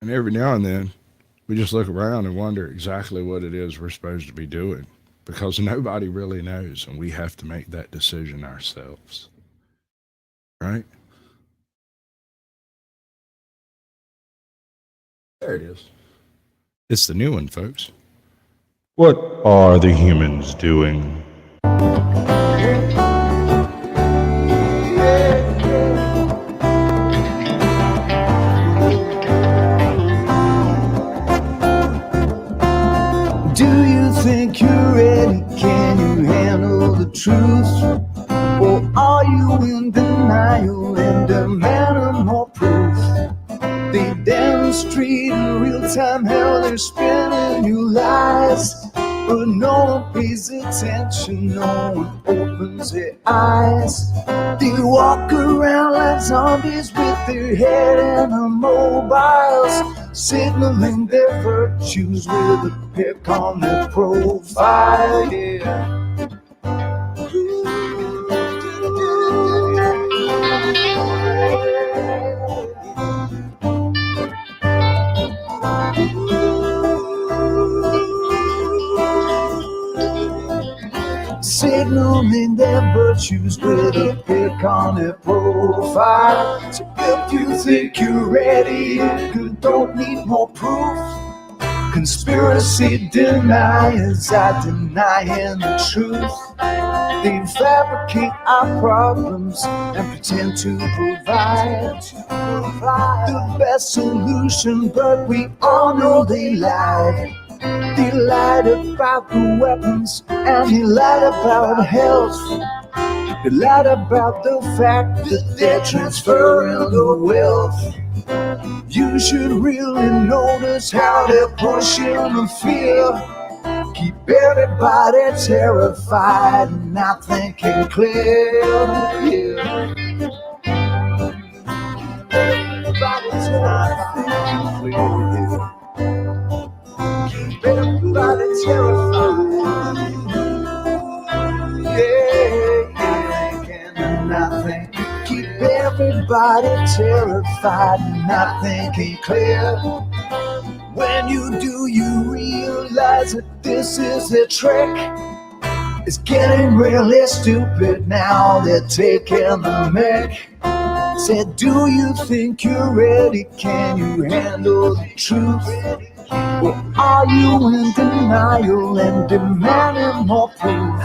And every now and then, we just look around and wonder exactly what it is we're supposed to be doing because nobody really knows, and we have to make that decision ourselves, right? There it is. It's the new one, folks. What are the humans doing? Do you think you're ready? Can you handle the truth? Or are you in denial and demanding more proof? They demonstrate in real time how they're spinning you lies, but no one pays attention, no one opens their eyes. They walk around like zombies with their head in the mobiles, signaling their virtues with a pic on their profile, yeah. Signaling their virtues with a pic on their profile. So if you think you're ready, you don't need more proof. Conspiracy deniers are denying the truth. They fabricate our problems and pretend to provide the best solution, but we all know they lie. They lied about the weapons and they lied about health. They lied about the fact that they're transferring the wealth. You should really notice how they're pushing the fear. Keep everybody terrified and not thinking clear. Yeah. Everybody's not thinking clear. Keep everybody terrified. Yeah, thinking nothing. Keep everybody terrified and not thinking clear. When you do, you realize that this is a trick. It's getting really stupid now, they're taking the mic. Said, do you think you're ready? Can you handle the truth? Or are you in denial and demanding more proof?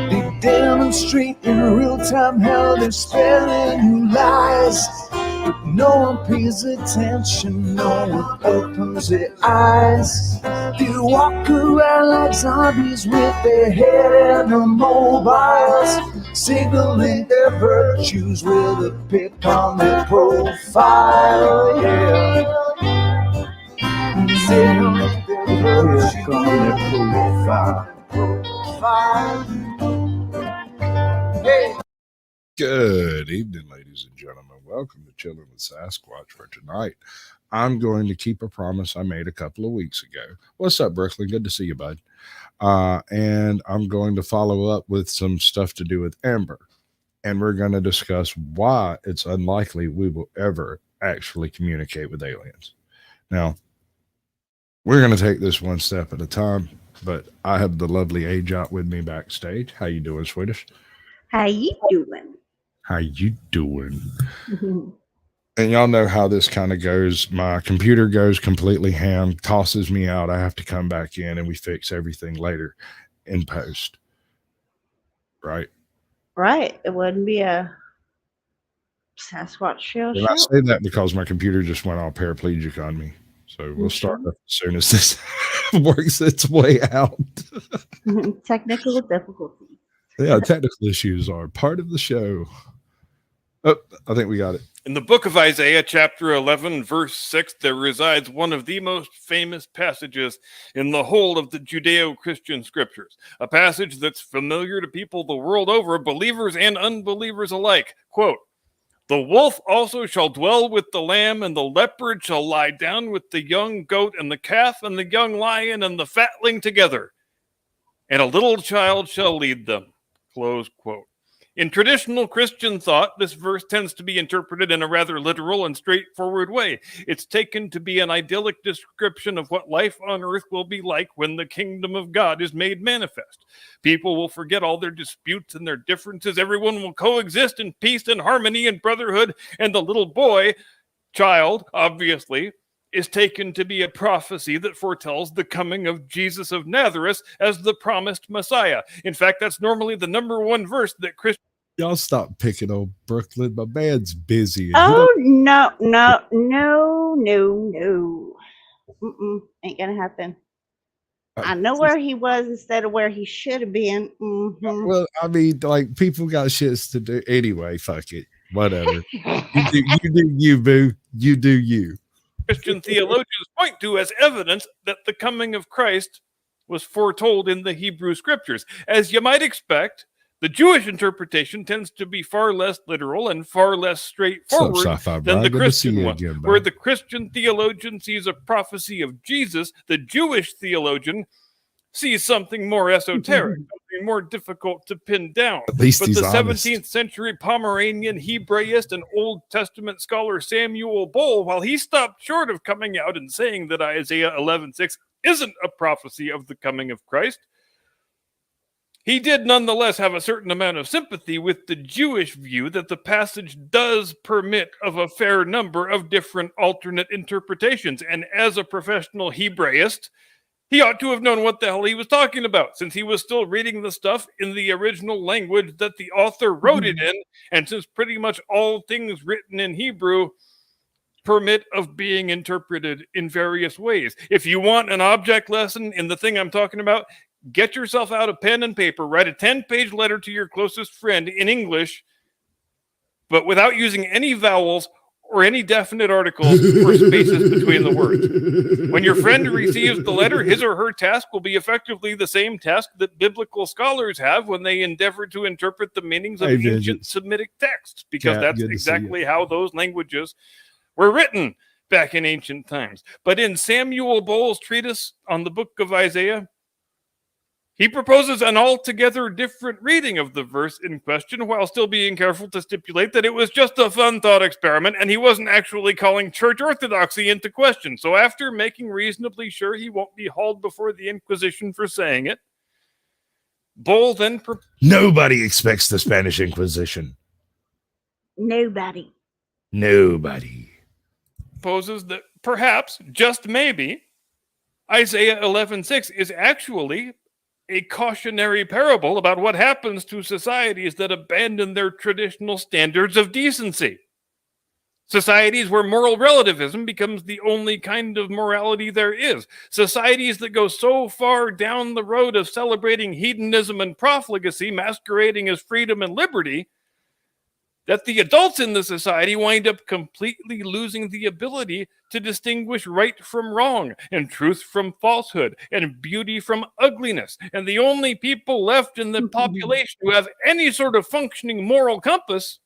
They demonstrate in real time how they're spinning you lies. But no one pays attention, no one opens their eyes. They walk around like zombies with their head in the mobiles, signaling their virtues with a pic on their profile, yeah. Signaling their virtues on their profile. Hey. Good evening, ladies and gentlemen. Welcome to Chilling with Sasquatch for tonight. I'm going to keep a promise I made a couple of weeks ago. What's up, Brooklyn? Good to see you, bud. And I'm going to follow up with some stuff to do with Amber. And we're going to discuss why it's unlikely we will ever actually communicate with aliens. Now, we're going to take this one step at a time, but I have the lovely Ajot with me backstage. How you doing, Swedish? How you doing? How you doing? And y'all know how this kind of goes. My computer goes completely ham, tosses me out. I have to come back in and we fix everything later in post. Right? Right. It wouldn't be a Sasquatch show And I show. say that because my computer just went all paraplegic on me. So we'll start up as soon as this works its way out. Technical difficulties. Yeah, technical issues are part of the show. Oh, I think we got it. In the book of Isaiah, chapter 11, verse 6, there resides one of the most famous passages in the whole of the Judeo-Christian scriptures, a passage that's familiar to people the world over, believers and unbelievers alike. Quote, "The wolf also shall dwell with the lamb, and the leopard shall lie down with the young goat, and the calf and the young lion and the fatling together, and a little child shall lead them." Close quote. In traditional Christian thought, this verse tends to be interpreted in a rather literal and straightforward way. It's taken to be an idyllic description of what life on earth will be like when the kingdom of God is made manifest. People will forget all their disputes and their differences. Everyone will coexist in peace and harmony and brotherhood, and the little boy, child, obviously, is taken to be a prophecy that foretells the coming of Jesus of Nazareth as the promised Messiah. In fact, that's normally the number one verse that Christians... Y'all stop picking on Brooklyn. My man's busy. And Oh, no. Ain't gonna happen. I know where he was instead of where he should have been. Mm-hmm. Well, I mean, like, people got shits to do. Anyway, fuck it. Whatever. you do you, boo. You do you. Christian theologians point to as evidence that the coming of Christ was foretold in the Hebrew scriptures. As you might expect, the Jewish interpretation tends to be far less literal and far less straightforward than the Christian one. Where the Christian theologian sees a prophecy of Jesus, the Jewish theologian sees something more esoteric, something more difficult to pin down. At least but he's the honest. 17th century Pomeranian Hebraist and Old Testament scholar Samuel Bohl, while he stopped short of coming out and saying that Isaiah 11:6 isn't a prophecy of the coming of Christ, he did nonetheless have a certain amount of sympathy with the Jewish view that the passage does permit of a fair number of different alternate interpretations. And as a professional Hebraist, he ought to have known what the hell he was talking about, since he was still reading the stuff in the original language that the author wrote it in, and since pretty much all things written in Hebrew permit of being interpreted in various ways. If you want an object lesson in the thing I'm talking about, get yourself out a pen and paper, write a 10-page letter to your closest friend in English, but without using any vowels or any definite articles or spaces between the words. When your friend receives the letter, his or her task will be effectively the same task that biblical scholars have when they endeavor to interpret the meanings of ancient Semitic texts, because that's exactly how those languages were written back in ancient times. But in Samuel Bohl's treatise on the book of Isaiah, he proposes an altogether different reading of the verse in question, while still being careful to stipulate that it was just a fun thought experiment and he wasn't actually calling church orthodoxy into question. So after making reasonably sure he won't be hauled before the Inquisition for saying it, Bohl then... Nobody expects the Spanish Inquisition. Nobody. Proposes that perhaps, just maybe, Isaiah 11:6 is actually a cautionary parable about what happens to societies that abandon their traditional standards of decency. Societies where moral relativism becomes the only kind of morality there is. Societies that go so far down the road of celebrating hedonism and profligacy, masquerading as freedom and liberty, that the adults in the society wind up completely losing the ability to distinguish right from wrong, and truth from falsehood, and beauty from ugliness. And the only people left in the population who have any sort of functioning moral compass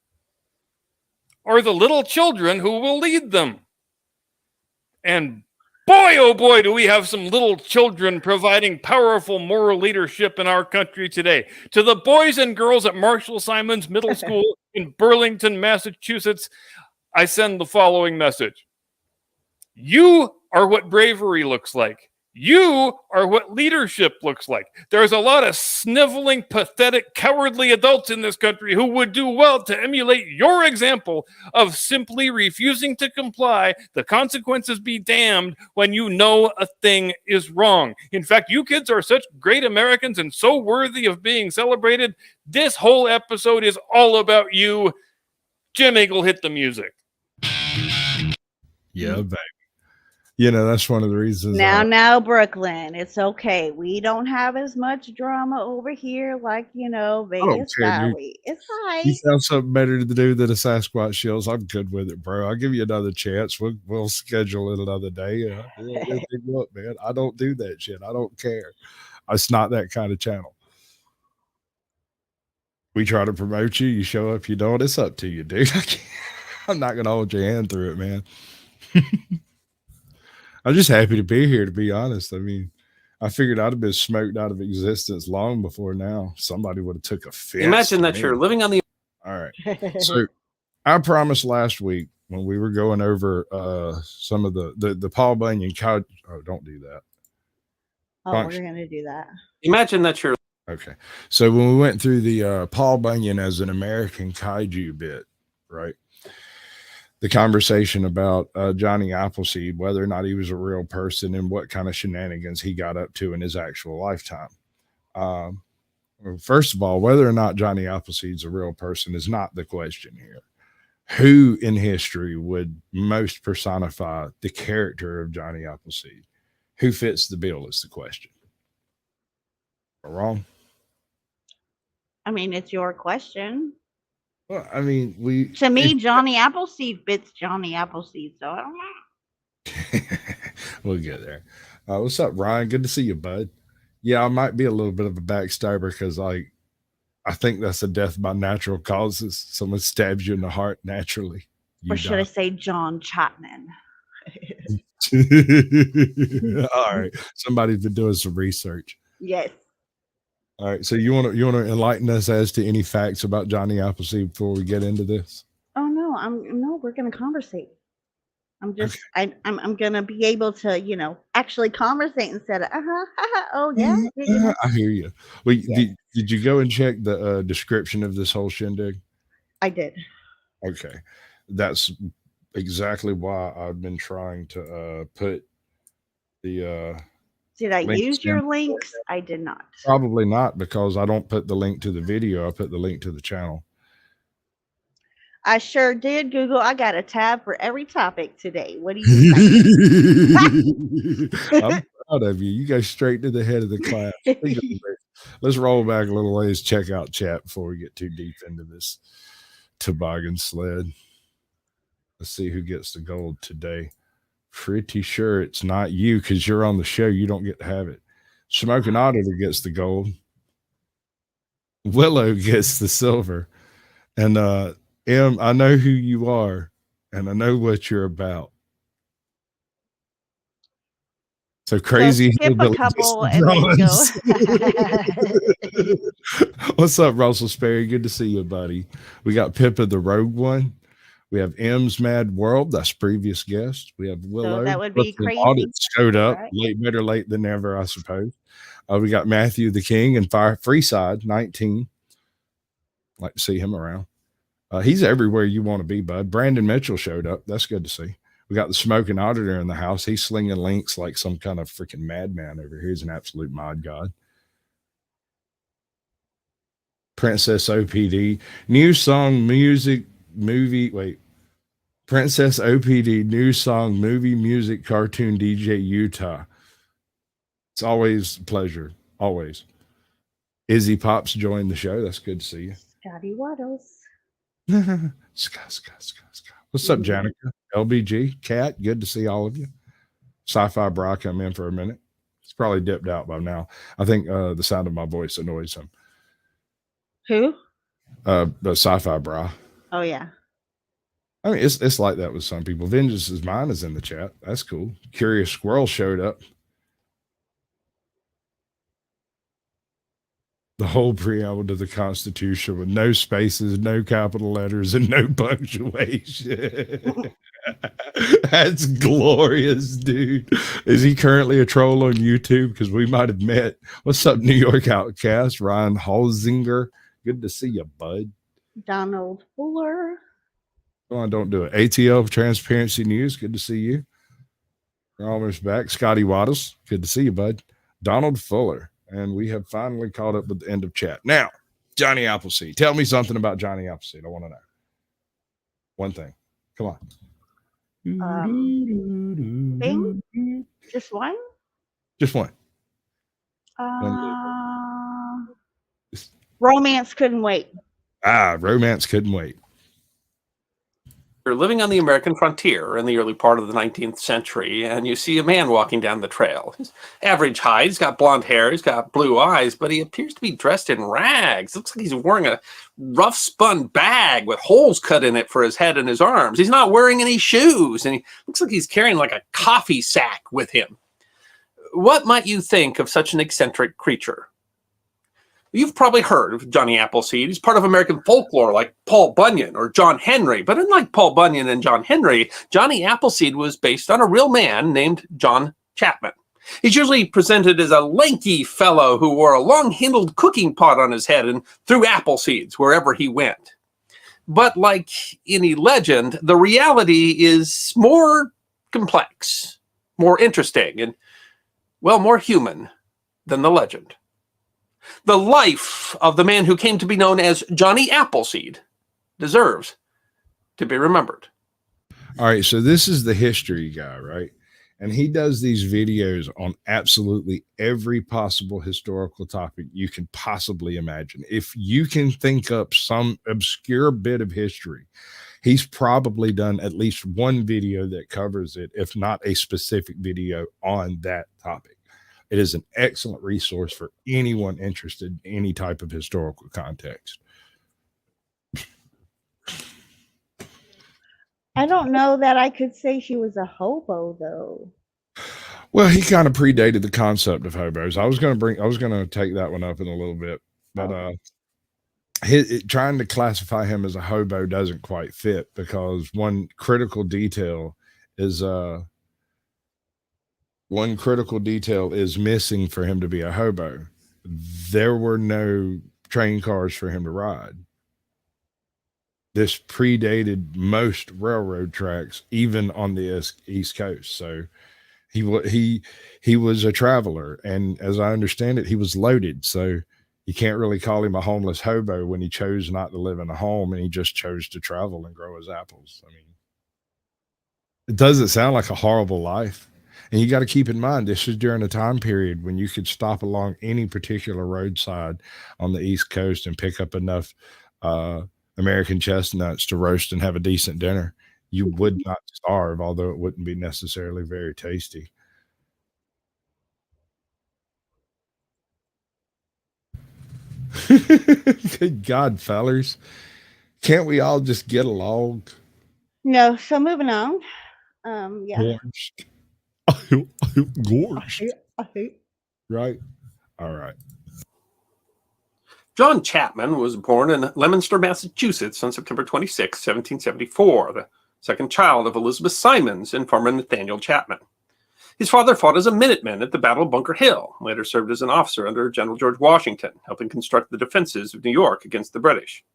are the little children who will lead them. And boy, oh boy, do we have some little children providing powerful moral leadership in our country today. To the boys and girls at Marshall Simonds Middle School in Burlington, Massachusetts, I send the following message. You are what bravery looks like. You are what leadership looks like. There's a lot of sniveling, pathetic, cowardly adults in this country who would do well to emulate your example of simply refusing to comply. The consequences be damned when you know a thing is wrong. In fact, you kids are such great Americans and so worthy of being celebrated. This whole episode is all about you. Jim Eagle, hit the music. Yeah, baby. You know, that's one of the reasons. Now, Brooklyn, it's okay. We don't have as much drama over here like, Vegas Valley. It's fine. You found something better to do than a Sasquatch Shills. I'm good with it, bro. I'll give you another chance. We'll schedule it another day. Look, man, I don't do that shit. I don't care. It's not that kind of channel. We try to promote you. You show up. You don't. It's up to you, dude. I'm not going to hold your hand through it, man. I'm just happy to be here, to be honest. I mean, I figured I'd have been smoked out of existence long before now. Somebody would have took offense. Imagine that you're living on the All right. So I promised last week when we were going over some of the Paul Bunyan couch. Oh, don't do that. Oh, we're gonna do that. Imagine that you're Okay. So when we went through the Paul Bunyan as an American kaiju bit, right? The conversation about Johnny Appleseed, whether or not he was a real person and what kind of shenanigans he got up to in his actual lifetime. Well, first of all, whether or not Johnny Appleseed's a real person is not the question here. Who in history would most personify the character of Johnny Appleseed? Who fits the bill is the question. Am I wrong? I mean, it's your question. Well, I mean, to me, Johnny Appleseed fits Johnny Appleseed, so I don't know. We'll get there. What's up, Ryan? Good to see you, bud. Yeah, I might be a little bit of a backstabber because, like, I think that's a death by natural causes. Someone stabs you in the heart naturally. Or should I say John Chapman? All right, somebody's been doing some research. Yes. All right, so you want to enlighten us as to any facts about Johnny Appleseed before we get into this? Oh no, we're gonna conversate. I'm just I'm gonna be able to actually conversate instead of oh yeah. I hear you. Well, yeah. Did you go and check the description of this whole shindig? I did. Okay, that's exactly why I've been trying to put the. Did I use your links? I did not. Probably not, because I don't put the link to the video. I put the link to the channel. I sure did, Google. I got a tab for every topic today. What do you think? I'm proud of you. You go straight to the head of the class. Let's roll back a little ways, check out chat before we get too deep into this toboggan sled. Let's see who gets the gold today. Pretty sure it's not you because you're on the show. You don't get to have it. Smoking Auditor gets the gold. Willow gets the silver. And M, I know who you are, and I know what you're about. So crazy. So skip a couple and then go. What's up, Russell Sperry? Good to see you, buddy. We got Pippa the Rogue One. We have M's Mad World. That's previous guest. We have Willow. So that would be crazy. Audit showed up. Right. Better late than never, I suppose. We got Matthew the King and Freeside 19. Like to see him around. He's everywhere you want to be, bud. Brandon Mitchell showed up. That's good to see. We got the Smoking Auditor in the house. He's slinging links like some kind of freaking madman over here. He's an absolute mod god. Princess OPD. New song, music, movie. Wait. Princess OPD, new song, movie, music, cartoon, DJ, Utah. It's always a pleasure. Always. Izzy Pops joined the show. That's good to see you. Scotty Waddles. Scott. What's up, Janica? LBG, Cat, good to see all of you. Sci-Fi Bra come in for a minute. He's probably dipped out by now. I think the sound of my voice annoys him. Who? The Sci-Fi Bra. Oh, yeah. I mean, it's like that with some people. Vengeance is Mine is in the chat. That's cool. Curious Squirrel showed up. The whole preamble to the Constitution with no spaces, no capital letters, and no punctuation. That's glorious, dude. Is he currently a troll on YouTube? Because we might have met. What's up, New York Outcast? Ryan Holzinger. Good to see you, bud. Donald Fuller. Come on, don't do it. ATL Transparency News. Good to see you. We're almost back. Scotty Waddles. Good to see you, bud. Donald Fuller. And we have finally caught up with the end of chat. Now, Johnny Appleseed. Tell me something about Johnny Appleseed. I want to know. One thing. Come on. Thing? Just one? Just one. Romance couldn't wait. Romance couldn't wait. You're living on the American frontier in the early part of the 19th century, and you see a man walking down the trail. He's average height, he's got blonde hair, he's got blue eyes, but he appears to be dressed in rags. It looks like he's wearing a rough spun bag with holes cut in it for his head and his arms. He's not wearing any shoes, and he looks like he's carrying like a coffee sack with him. What might you think of such an eccentric creature? You've probably heard of Johnny Appleseed. He's part of American folklore like Paul Bunyan or John Henry. But unlike Paul Bunyan and John Henry, Johnny Appleseed was based on a real man named John Chapman. He's usually presented as a lanky fellow who wore a long-handled cooking pot on his head and threw apple seeds wherever he went. But like any legend, the reality is more complex, more interesting, and, well, more human than the legend. The life of the man who came to be known as Johnny Appleseed deserves to be remembered. All right, so this is the history guy, right? And he does these videos on absolutely every possible historical topic you can possibly imagine. If you can think up some obscure bit of history, he's probably done at least one video that covers it, if not a specific video on that topic. It is an excellent resource for anyone interested in any type of historical context. I don't know that I could say she was a hobo, though. Well, he kind of predated the concept of hobos. I was going to take that one up in a little bit, but trying to classify him as a hobo doesn't quite fit, because one critical detail is missing for him to be a hobo. There were no train cars for him to ride. This predated most railroad tracks, even on the East Coast. So he was a traveler, and as I understand it, he was loaded. So you can't really call him a homeless hobo when he chose not to live in a home and he just chose to travel and grow his apples. I mean, it doesn't sound like a horrible life. And you got to keep in mind, this is during a time period when you could stop along any particular roadside on the East Coast and pick up enough American chestnuts to roast and have a decent dinner. You would not starve, although it wouldn't be necessarily very tasty. Good God, fellers. Can't we all just get along? No, so moving on. Yeah. Gorged. Right? All right. John Chapman was born in Leominster, Massachusetts on September 26, 1774, the second child of Elizabeth Simonds and farmer Nathaniel Chapman. His father fought as a Minuteman at the Battle of Bunker Hill, later served as an officer under General George Washington, helping construct the defenses of New York against the British.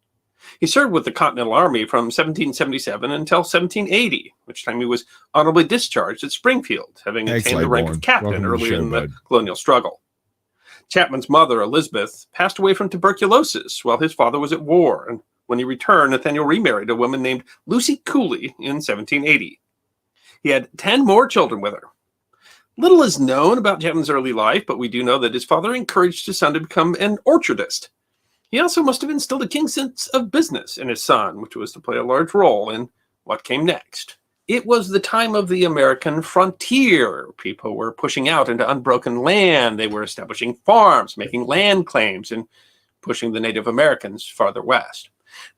He served with the Continental Army from 1777 until 1780, which time he was honorably discharged at Springfield, having attained the rank of captain early in the colonial struggle. Chapman's mother, Elizabeth, passed away from tuberculosis while his father was at war, and when he returned, Nathaniel remarried a woman named Lucy Cooley in 1780. He had 10 more children with her. Little is known about Chapman's early life, but we do know that his father encouraged his son to become an orchardist. He also must have instilled a keen sense of business in his son, which was to play a large role in what came next. It was the time of the American frontier. People were pushing out into unbroken land. They were establishing farms, making land claims, and pushing the Native Americans farther west.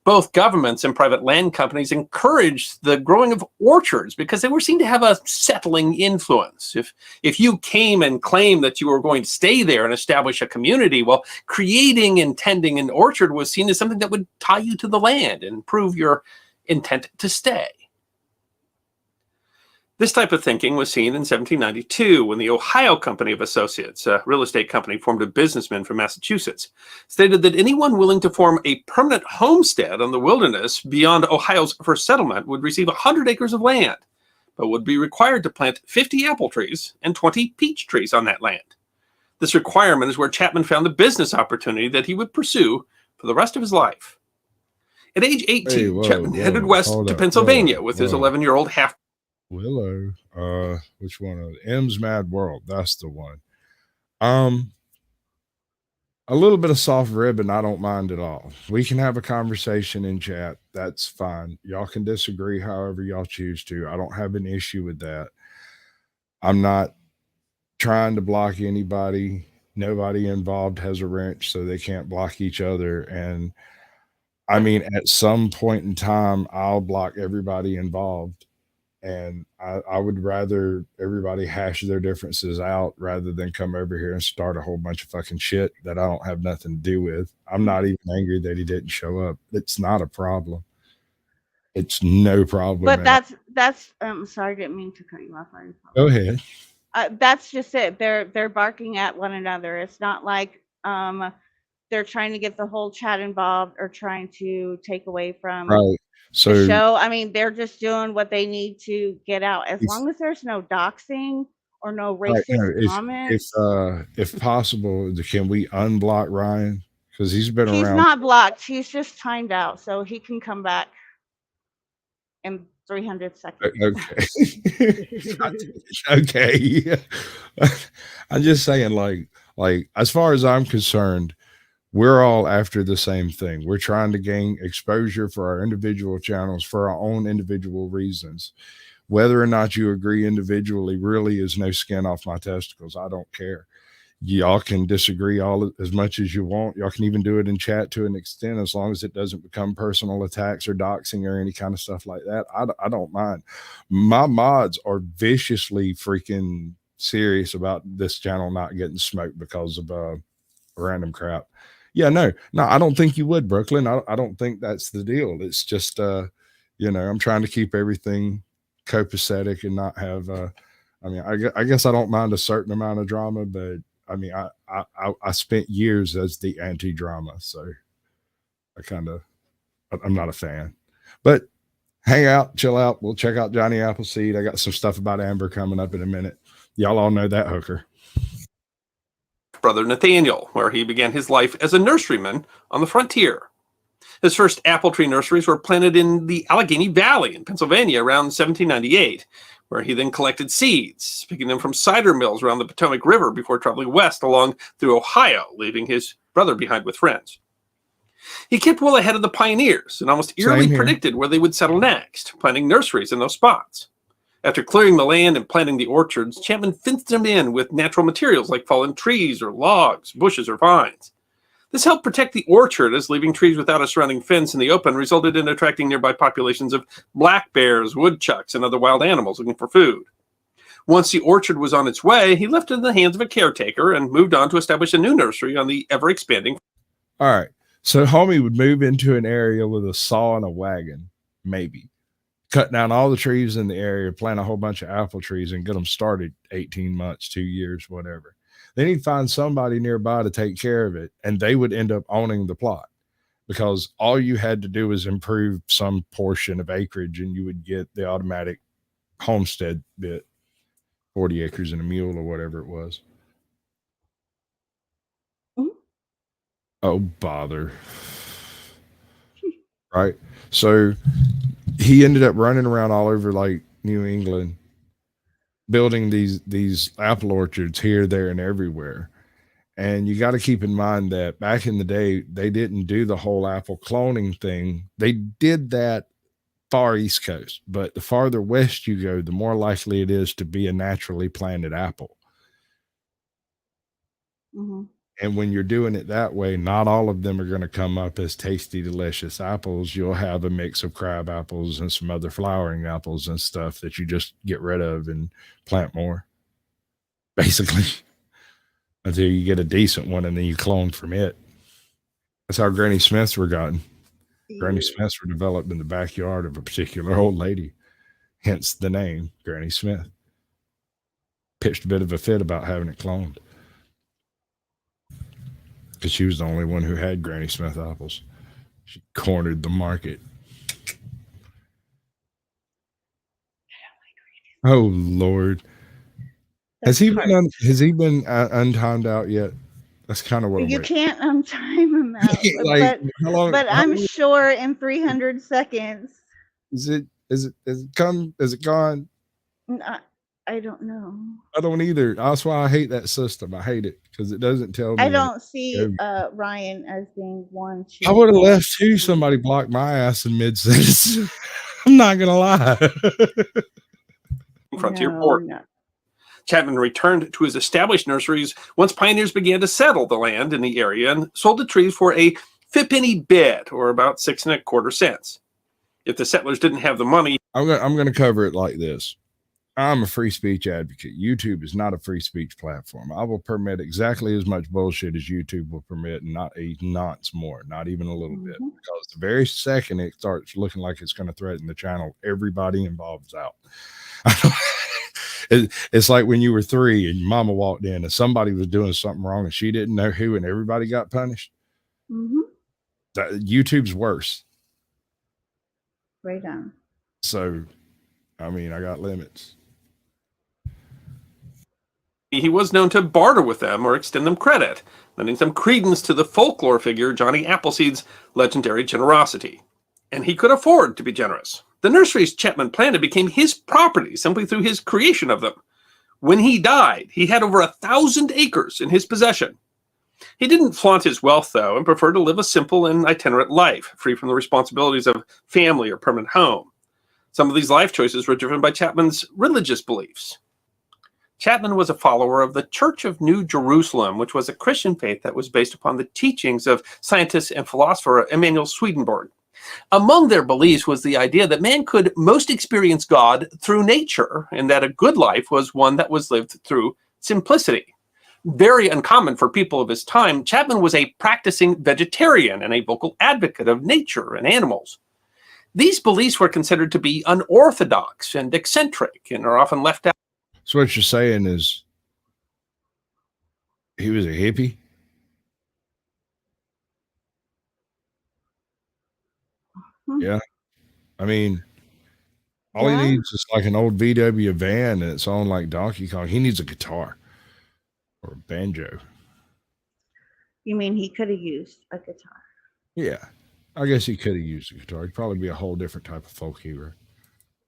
Both governments and private land companies encouraged the growing of orchards because they were seen to have a settling influence. If you came and claimed that you were going to stay there and establish a community, well, creating and tending an orchard was seen as something that would tie you to the land and prove your intent to stay. This type of thinking was seen in 1792 when the Ohio Company of Associates, a real estate company formed of businessmen from Massachusetts, stated that anyone willing to form a permanent homestead on the wilderness beyond Ohio's first settlement would receive 100 acres of land, but would be required to plant 50 apple trees and 20 peach trees on that land. This requirement is where Chapman found the business opportunity that he would pursue for the rest of his life. At age 18, Chapman headed west to Pennsylvania with his 11-year-old half. Willow, which one of M's Mad World? That's the one. A little bit of soft ribbon, I don't mind at all. We can have a conversation in chat. That's fine. Y'all can disagree however y'all choose to. I don't have an issue with that. I'm not trying to block anybody. Nobody involved has a wrench, so they can't block each other. And I mean, at some point in time, I'll block everybody involved. And I would rather everybody hash their differences out rather than come over here and start a whole bunch of fucking shit that I don't have nothing to do with. I'm not even angry that he didn't show up. It's not a problem. It's no problem But at all. that's sorry, I didn't mean to cut you off. Go ahead. That's just it. They're barking at one another. It's not like they're trying to get the whole chat involved or trying to take away from Right. the So show. I mean, they're just doing what they need to get out. As if, long as there's no doxing or no right, racist no, comments. if possible, can we unblock Ryan? Because he's been He's around. not blocked. He's just timed out, so he can come back in 300 seconds. Okay. Okay. I'm just saying, like as far as I'm concerned, we're all after the same thing. We're trying to gain exposure for our individual channels for our own individual reasons. Whether or not you agree individually really is no skin off my testicles. I don't care. Y'all can disagree all as much as you want. Y'all can even do it in chat to an extent, as long as it doesn't become personal attacks or doxing or any kind of stuff like that. I don't mind. My mods are viciously freaking serious about this channel not getting smoked because of random crap. Yeah, no, I don't think you would, Brooklyn. I don't think that's the deal. It's just, I'm trying to keep everything copacetic and not have, I guess I don't mind a certain amount of drama, but I mean, I spent years as the anti-drama, so I'm not a fan. But hang out, chill out. We'll check out Johnny Appleseed. I got some stuff about Amber coming up in a minute. Y'all all know that hooker. Brother Nathaniel, where he began his life as a nurseryman on the frontier. His first apple tree nurseries were planted in the Allegheny Valley in Pennsylvania around 1798, where he then collected seeds, picking them from cider mills around the Potomac River before traveling west along through Ohio, leaving his brother behind with friends. He kept well ahead of the pioneers and almost eerily predicted where they would settle next, planting nurseries in those spots. After clearing the land and planting the orchards, Chapman fenced them in with natural materials like fallen trees or logs, bushes, or vines. This helped protect the orchard, as leaving trees without a surrounding fence in the open resulted in attracting nearby populations of black bears, woodchucks, and other wild animals looking for food. Once the orchard was on its way, he left it in the hands of a caretaker and moved on to establish a new nursery on the ever-expanding. All right. So homie would move into an area with a saw and a wagon, maybe. Cut down all the trees in the area, plant a whole bunch of apple trees, and get them started 18 months, 2 years, whatever. Then he'd find somebody nearby to take care of it, and they would end up owning the plot because all you had to do was improve some portion of acreage, and you would get the automatic homestead bit, 40 acres and a mule or whatever it was. Mm-hmm. Oh, bother. Right? So he ended up running around all over like New England, building these apple orchards here, there, and everywhere. And you got to keep in mind that back in the day, they didn't do the whole apple cloning thing. They did that far East Coast, but the farther west you go, the more likely it is to be a naturally planted apple. Mm-hmm. And when you're doing it that way, not all of them are going to come up as tasty, delicious apples. You'll have a mix of crab apples and some other flowering apples and stuff that you just get rid of and plant more, basically, until you get a decent one and then you clone from it. That's how Granny Smiths were gotten. Granny Smiths were developed in the backyard of a particular old lady, hence the name Granny Smith. Pitched a bit of a fit about having it cloned, because she was the only one who had Granny Smith apples. She cornered the market. Oh Lord, has he been untimed out yet? That's kind of what you can't untime him out. Like, but I'm sure in 300 seconds. Is it come? Is it gone? I don't know. I don't either. That's why I hate that system. I hate it because it doesn't tell me. I don't see Ryan as being one. I would have left too. Somebody blocked my ass in mid-sentence. I'm not gonna lie. Frontier port. No. Chapman returned to his established nurseries once pioneers began to settle the land in the area and sold the trees for a fippenny bid, or about 6 1/4 cents. If the settlers didn't have the money, I'm gonna cover it like this. I'm a free speech advocate. YouTube is not a free speech platform. I will permit exactly as much bullshit as YouTube will permit, and not a nonce more, not even a little bit. Mhm. Because the very second it starts looking like it's going to threaten the channel, everybody involved is out. It's like when you were 3 and your mama walked in and somebody was doing something wrong and she didn't know who, and everybody got punished. Mhm. YouTube's worse. Right on. So, I mean, I got limits. He was known to barter with them or extend them credit, lending some credence to the folklore figure Johnny Appleseed's legendary generosity. And he could afford to be generous. The nurseries Chapman planted became his property simply through his creation of them. When he died, he had over 1,000 acres in his possession. He didn't flaunt his wealth, though, and preferred to live a simple and itinerant life, free from the responsibilities of family or permanent home. Some of these life choices were driven by Chapman's religious beliefs. Chapman was a follower of the Church of New Jerusalem, which was a Christian faith that was based upon the teachings of scientist and philosopher Emanuel Swedenborg. Among their beliefs was the idea that man could most experience God through nature, and that a good life was one that was lived through simplicity. Very uncommon for people of his time, Chapman was a practicing vegetarian and a vocal advocate of nature and animals. These beliefs were considered to be unorthodox and eccentric, and are often left out. So what you're saying is he was a hippie? Yeah. I mean, all Yeah. he needs is like an old VW van and it's on like Donkey Kong. He needs a guitar or a banjo. You mean he could have used a guitar? Yeah. I guess he could have used a guitar. He'd probably be a whole different type of folk hero.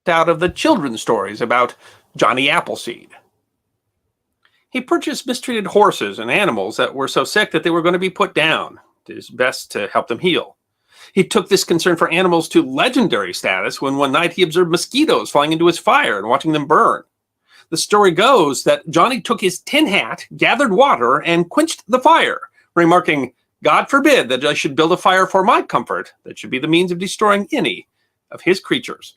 Out of the children's stories about Johnny Appleseed. He purchased mistreated horses and animals that were so sick that they were going to be put down. Did his best to help them heal. He took this concern for animals to legendary status when one night he observed mosquitoes flying into his fire and watching them burn. The story goes that Johnny took his tin hat, gathered water, and quenched the fire, remarking, "God forbid that I should build a fire for my comfort that should be the means of destroying any of his creatures."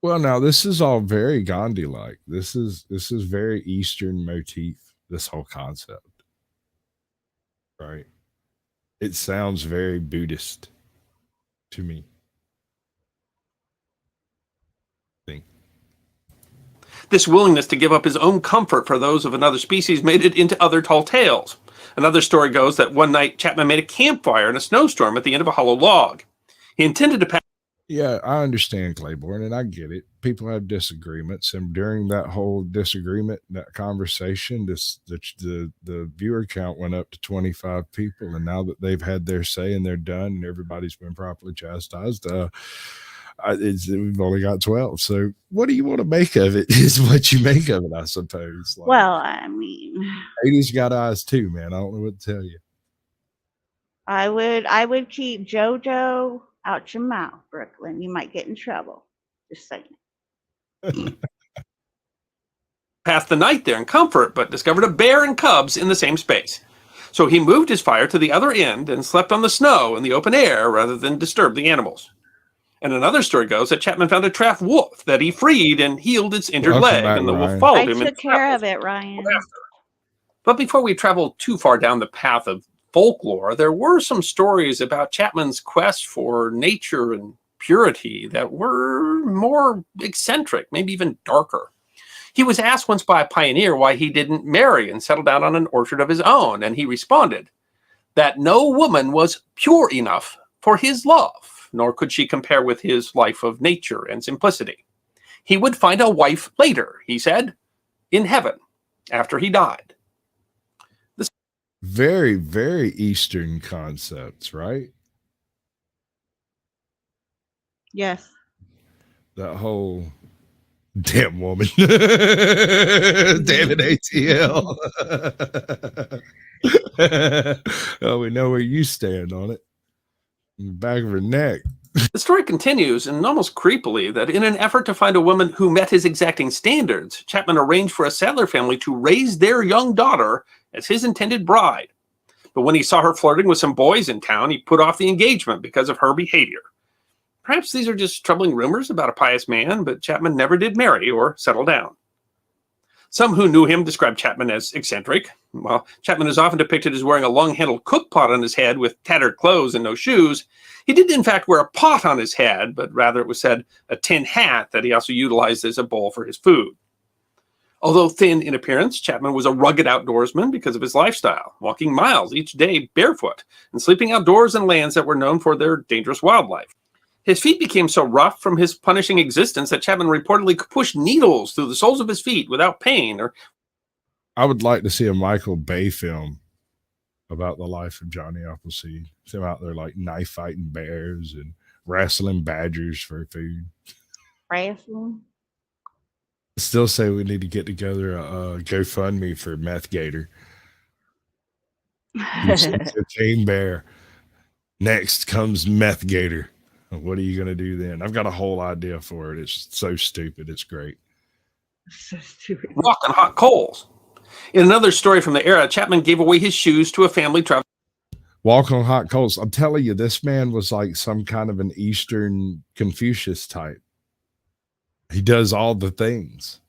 Well, now this is all very Gandhi-like. This is very Eastern motif, this whole concept. Right? It sounds very Buddhist to me. This willingness to give up his own comfort for those of another species made it into other tall tales. Another story goes that one night Chapman made a campfire in a snowstorm at the end of a hollow log. He intended to pass. Yeah, I understand, Claiborne, and I get it. People have disagreements, and during that whole disagreement, that conversation, the viewer count went up to 25 people, and now that they've had their say and they're done, and everybody's been properly chastised, we've only got 12. So, what do you want to make of it? Is what you make of it, I suppose. Like, Well, I mean, ladies got eyes too, man. I don't know what to tell you. I would keep JoJo out your mouth, Brooklyn. You might get in trouble. Just saying. Passed the night there in comfort, but discovered a bear and cubs in the same space. So he moved his fire to the other end and slept on the snow in the open air rather than disturb the animals. And another story goes that Chapman found a trapped wolf that he freed and healed its injured leg, and the wolf followed him. I took care of it, Ryan. But before we travel too far down the path of folklore, there were some stories about Chapman's quest for nature and purity that were more eccentric, maybe even darker. He was asked once by a pioneer why he didn't marry and settle down on an orchard of his own, and he responded that no woman was pure enough for his love, nor could she compare with his life of nature and simplicity. He would find a wife later, he said, in heaven, after he died. Very, very Eastern concepts, right? Yes. That whole damn woman. Damn it, ATL. Oh, we know where you stand on it. In the back of her neck. The story continues, and almost creepily, that in an effort to find a woman who met his exacting standards, Chapman arranged for a settler family to raise their young daughter as his intended bride. But when he saw her flirting with some boys in town, he put off the engagement because of her behavior. Perhaps these are just troubling rumors about a pious man, but Chapman never did marry or settle down. Some who knew him described Chapman as eccentric. While Chapman is often depicted as wearing a long-handled cook pot on his head with tattered clothes and no shoes, he did in fact wear a pot on his head, but rather it was said a tin hat that he also utilized as a bowl for his food. Although thin in appearance, Chapman was a rugged outdoorsman because of his lifestyle, walking miles each day barefoot and sleeping outdoors in lands that were known for their dangerous wildlife. His feet became so rough from his punishing existence that Chapman reportedly could push needles through the soles of his feet without pain. I would like to see a Michael Bay film about the life of Johnny Appleseed. Him out there like knife fighting bears and wrestling badgers for food. Wrestling? Still say we need to get together a GoFundMe for Meth Gator. He's a tame bear. Next comes Meth Gator. What are you going to do then? I've got a whole idea for it. It's so stupid. It's great. So stupid. Walk on hot coals. In another story from the era, Chapman gave away his shoes to a family traveling. Walk on hot coals. I'm telling you, this man was like some kind of an Eastern Confucius type. He does all the things.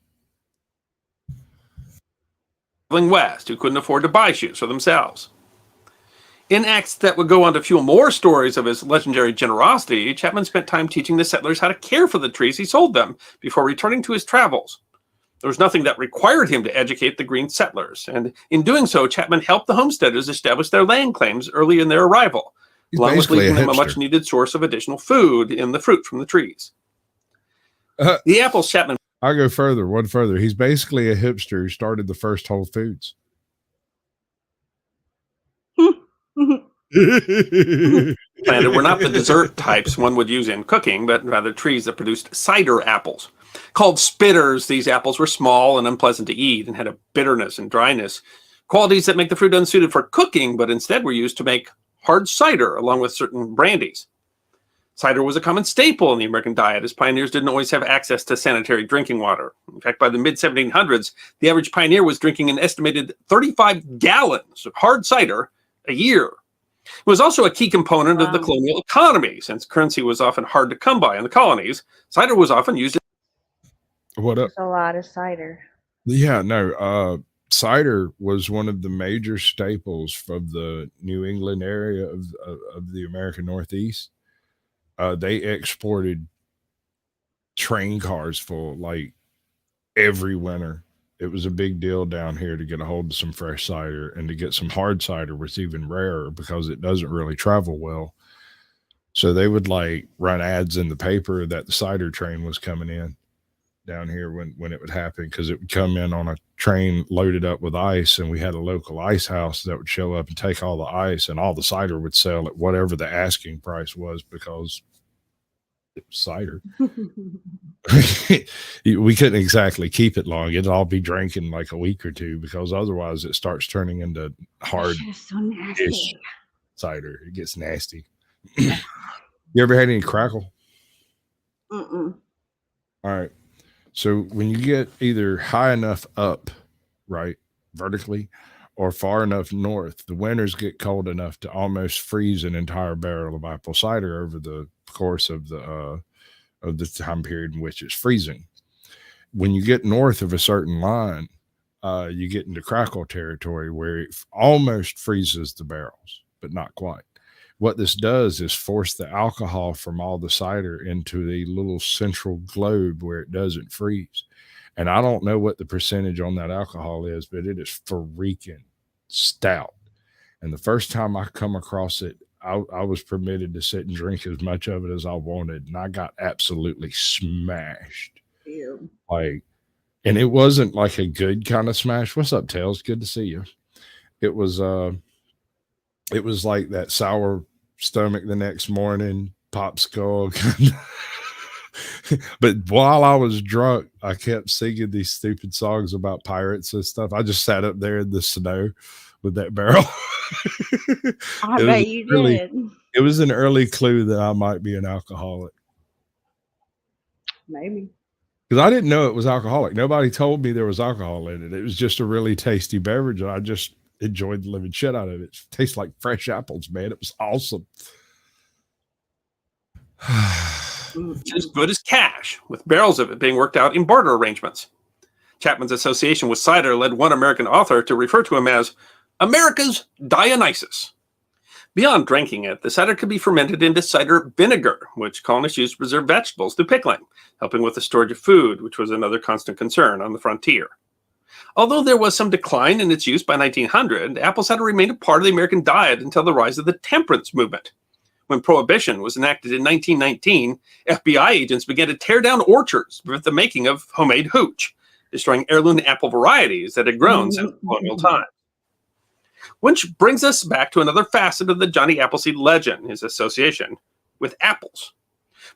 West, who couldn't afford to buy shoes for themselves. In acts that would go on to fuel more stories of his legendary generosity, Chapman spent time teaching the settlers how to care for the trees he sold them before returning to his travels. There was nothing that required him to educate the green settlers, and in doing so, Chapman helped the homesteaders establish their land claims early in their arrival, along with leaving them a much-needed source of additional food in the fruit from the trees. The apples Chapman... I'll go further, one further. He's basically a hipster who started the first Whole Foods. Planted were not the dessert types one would use in cooking, but rather trees that produced cider apples. Called spitters, these apples were small and unpleasant to eat and had a bitterness and dryness, qualities that make the fruit unsuited for cooking, but instead were used to make hard cider along with certain brandies. Cider was a common staple in the American diet, as pioneers didn't always have access to sanitary drinking water. In fact, by the mid-1700s, the average pioneer was drinking an estimated 35 gallons of hard cider a year. It was also a key component of the colonial economy, since currency was often hard to come by in the colonies. Cider was often used. What up? A lot of cider. Yeah, no. Cider was one of the major staples of the New England area of the American Northeast. They exported train cars full like every winter. It was a big deal down here to get a hold of some fresh cider, and to get some hard cider was even rarer because it doesn't really travel well. So they would like run ads in the paper that the cider train was coming in down here when it would happen, because it would come in on a train loaded up with ice, and we had a local ice house that would show up and take all the ice, and all the cider would sell at whatever the asking price was, because it was cider. We couldn't exactly keep it long. It'd all be drank in like a week or two, because otherwise it starts turning into hard So nasty. cider. It gets nasty. You ever had any crackle? Mm-mm. All right. So when you get either high enough up, right, vertically, or far enough north, the winters get cold enough to almost freeze an entire barrel of apple cider over the course of the time period in which it's freezing. When you get north of a certain line, you get into crackle territory where it almost freezes the barrels, but not quite. What this does is force the alcohol from all the cider into the little central globe where it doesn't freeze. And I don't know what the percentage on that alcohol is, but it is freaking stout. And the first time I come across it, I was permitted to sit and drink as much of it as I wanted, and I got absolutely smashed. Ew. Like, and it wasn't like a good kind of smash. What's up, Tails? Good to see you. It was like that sour stomach the next morning, pop skull. But while I was drunk, I kept singing these stupid songs about pirates and stuff. I just sat up there in the snow with that barrel. I bet you did. It was an early clue that I might be an alcoholic. Maybe. Because I didn't know it was alcoholic. Nobody told me there was alcohol in it. It was just a really tasty beverage, and I just enjoyed the living shit out of it. It tastes like fresh apples, man. It was awesome. which is good as cash, with barrels of it being worked out in barter arrangements. Chapman's association with cider led one American author to refer to him as America's Dionysus. Beyond drinking it, the cider could be fermented into cider vinegar, which colonists used to preserve vegetables through pickling, helping with the storage of food, which was another constant concern on the frontier. Although there was some decline in its use by 1900, apple cider remained a part of the American diet until the rise of the temperance movement. When Prohibition was enacted in 1919, FBI agents began to tear down orchards with the making of homemade hooch, destroying heirloom apple varieties that had grown since colonial times. Which brings us back to another facet of the Johnny Appleseed legend, his association with apples.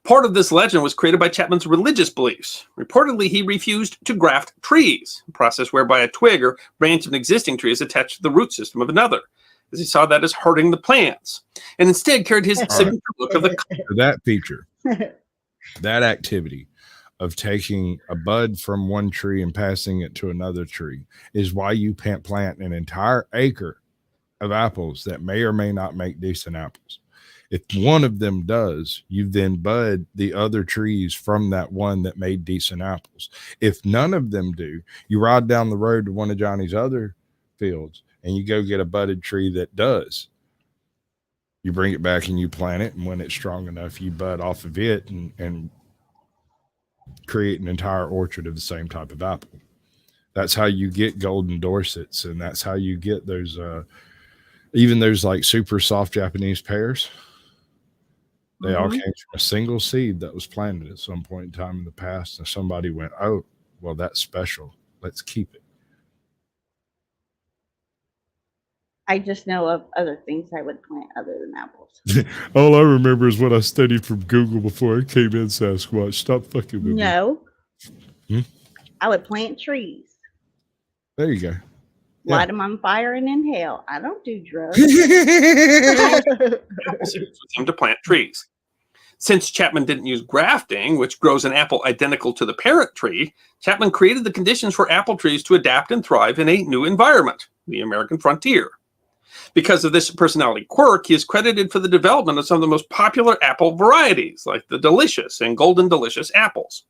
Part of this legend was created by Chapman's religious beliefs. Reportedly, he refused to graft trees, a process whereby a twig or branch of an existing tree is attached to the root system of another, as he saw that as hurting the plants, and instead carried his signature look of the... That feature, that activity of taking a bud from one tree and passing it to another tree is why you plant an entire acre of apples that may or may not make decent apples. If one of them does, you then bud the other trees from that one that made decent apples. If none of them do, you ride down the road to one of Johnny's other fields and you go get a budded tree that does. You bring it back and you plant it, and when it's strong enough, you bud off of it and create an entire orchard of the same type of apple. That's how you get golden Dorsets, and that's how you get those even those like super soft Japanese pears. They all came from a single seed that was planted at some point in time in the past, and somebody went, oh, well, that's special, let's keep it. I just know of other things I would plant other than apples. All I remember is what I studied from Google before I came in, Sasquatch. Stop fucking with me. No. I would plant trees. There you go. Light them on fire and inhale. I don't do drugs. Appleseeds with him to plant trees. Since Chapman didn't use grafting, which grows an apple identical to the parent tree, Chapman created the conditions for apple trees to adapt and thrive in a new environment, the American frontier. Because of this personality quirk, he is credited for the development of some of the most popular apple varieties, like the Delicious and Golden Delicious apples.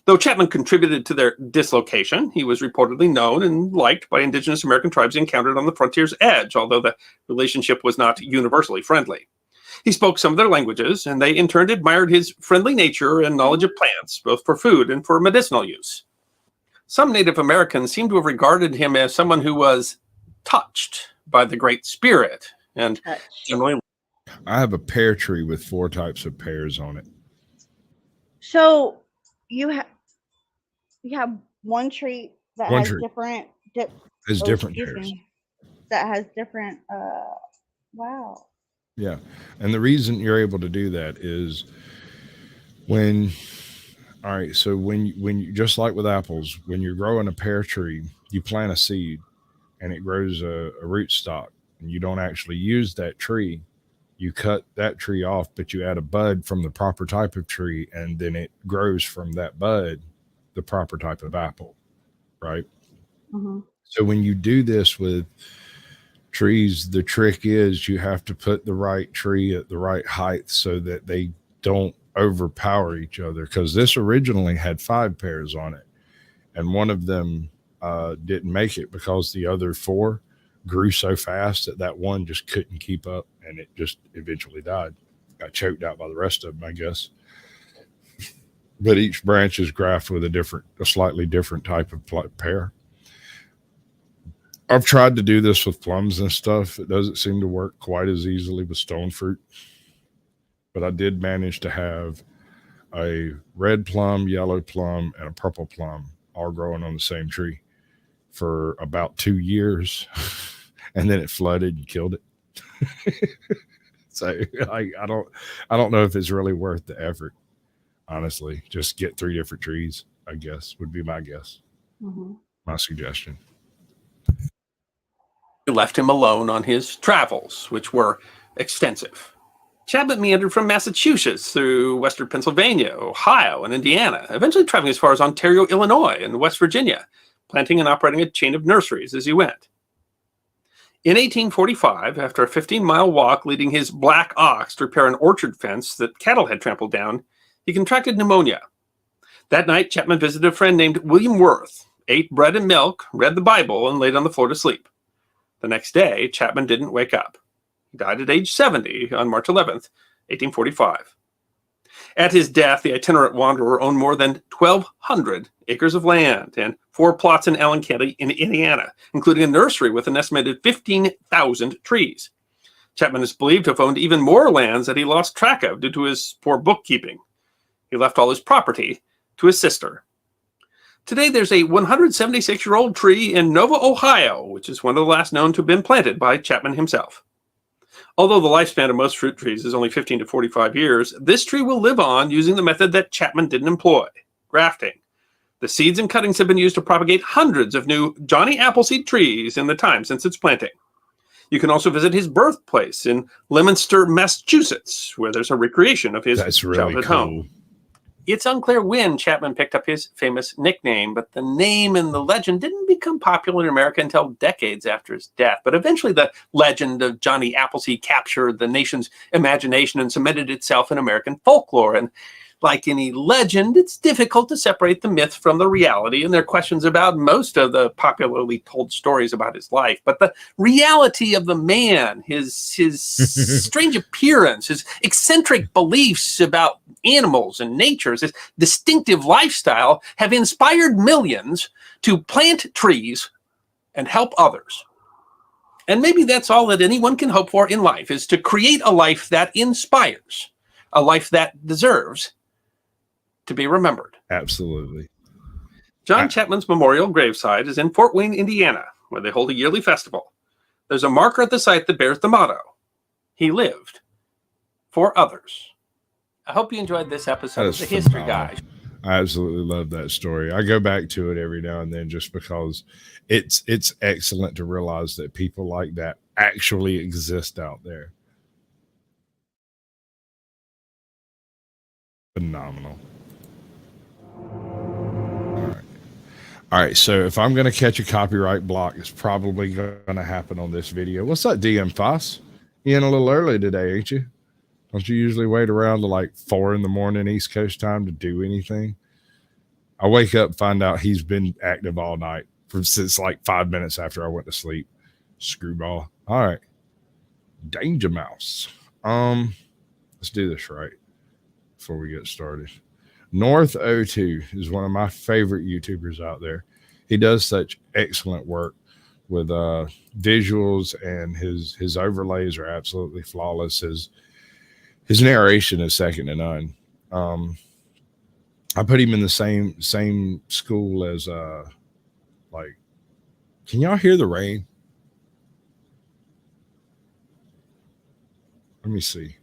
Though Chapman contributed to their dislocation, he was reportedly known and liked by indigenous American tribes encountered on the frontier's edge, although the relationship was not universally friendly. He spoke some of their languages, and they in turn admired his friendly nature and knowledge of plants, both for food and for medicinal use. Some Native Americans seem to have regarded him as someone who was touched by the Great Spirit, and generally... I have a pear tree with 4 types of pears on it. So you have one tree that One has tree. different Different pears. that has different wow. Yeah. And the reason you're able to do that is when you just like with apples, when you're growing a pear tree, you plant a seed and it grows a root stock, and you don't actually use that tree. You cut that tree off, but you add a bud from the proper type of tree, and then it grows from that bud the proper type of apple, right? So when you do this with trees, the trick is you have to put the right tree at the right height so that they don't overpower each other, because this originally had 5 pears on it, and one of them didn't make it because the other 4 grew so fast that one just couldn't keep up, and it just eventually died. Got choked out by the rest of them, I guess. But each branch is grafted with a slightly different type of pear. I've tried to do this with plums and stuff. It doesn't seem to work quite as easily with stone fruit, but I did manage to have a red plum, yellow plum, and a purple plum all growing on the same tree for about 2 years. And then it flooded and killed it. So I don't know if it's really worth the effort, honestly. Just get 3 different trees, I guess, would be my guess. My suggestion. Left him alone on his travels, which were extensive. Chapman meandered from Massachusetts through western Pennsylvania, Ohio, and Indiana, eventually traveling as far as Ontario, Illinois, and West Virginia, planting and operating a chain of nurseries as he went. In 1845, after a 15-mile walk leading his black ox to repair an orchard fence that cattle had trampled down, He contracted pneumonia. That night, Chapman visited a friend named William Worth, ate bread and milk, read the Bible, and laid on the floor to sleep. The next day, Chapman didn't wake up. He died at age 70 on March 11th, 1845. At his death, the itinerant wanderer owned more than 1,200 acres of land and 4 plots in Allen County in Indiana, including a nursery with an estimated 15,000 trees. Chapman is believed to have owned even more lands that he lost track of due to his poor bookkeeping. He left all his property to his sister. Today, there's a 176-year-old tree in Nova, Ohio, which is one of the last known to have been planted by Chapman himself. Although the lifespan of most fruit trees is only 15 to 45 years, this tree will live on using the method that Chapman didn't employ, grafting. The seeds and cuttings have been used to propagate hundreds of new Johnny Appleseed trees in the time since its planting. You can also visit his birthplace in Leominster, Massachusetts, where there's a recreation of his childhood home. It's unclear when Chapman picked up his famous nickname, but the name and the legend didn't become popular in America until decades after his death. But eventually the legend of Johnny Appleseed captured the nation's imagination and cemented itself in American folklore. And like any legend, it's difficult to separate the myth from the reality, and there are questions about most of the popularly told stories about his life. But the reality of the man, his strange appearance, his eccentric beliefs about animals and nature, his distinctive lifestyle have inspired millions to plant trees and help others. And maybe that's all that anyone can hope for in life, is to create a life that inspires, a life that deserves to be remembered. Absolutely. John Chapman's memorial gravesite is in Fort Wayne, Indiana, where they hold a yearly festival. There's a marker at the site that bears the motto, "He lived for others." I hope you enjoyed this episode of The History Guy. I absolutely love that story. I go back to it every now and then just because it's excellent to realize that people like that actually exist out there. Phenomenal. All right, so if I'm going to catch a copyright block, it's probably going to happen on this video. What's up, DM Foss? You in a little early today, ain't you? Don't you usually wait around to like 4 in the morning East Coast time to do anything? I wake up, find out he's been active all night since like 5 minutes after I went to sleep. Screwball. All right. Danger Mouse. Let's do this right before we get started. North02 is one of my favorite YouTubers out there. He does such excellent work with visuals, and his overlays are absolutely flawless. His narration is second to none. I put him in the same school as like, can y'all hear the rain? Let me see.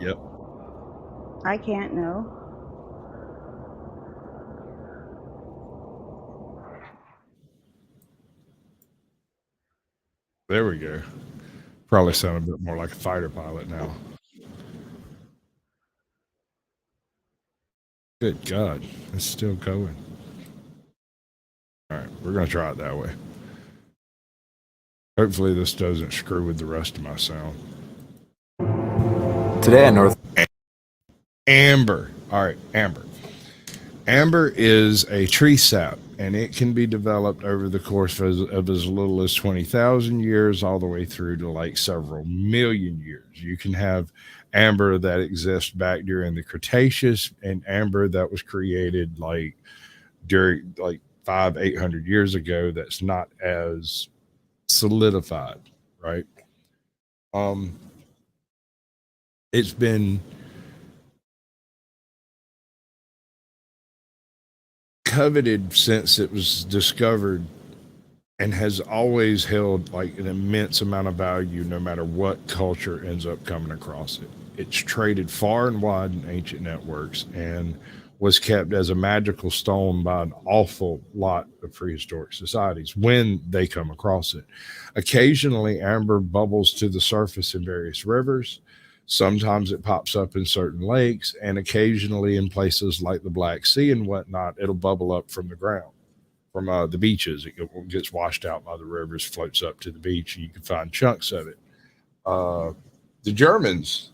Yep. I can't know. There we go. Probably sound a bit more like a fighter pilot now. Good God, it's still going. All right, we're going to try it that way. Hopefully this doesn't screw with the rest of my sound. Today at North Amber. All right, amber. Amber is a tree sap, and it can be developed over the course of as little as 20,000 years all the way through to like several million years. You can have amber that exists back during the Cretaceous, and amber that was created like during like 500-800 years ago that's not as solidified, right? It's been coveted since it was discovered and has always held like an immense amount of value no matter what culture ends up coming across it. It's traded far and wide in ancient networks and was kept as a magical stone by an awful lot of prehistoric societies when they come across it. Occasionally, amber bubbles to the surface in various rivers. Sometimes it pops up in certain lakes, and occasionally in places like the Black Sea and whatnot, it'll bubble up from the ground, from the beaches. It gets washed out by the rivers, floats up to the beach, and you can find chunks of it. The Germans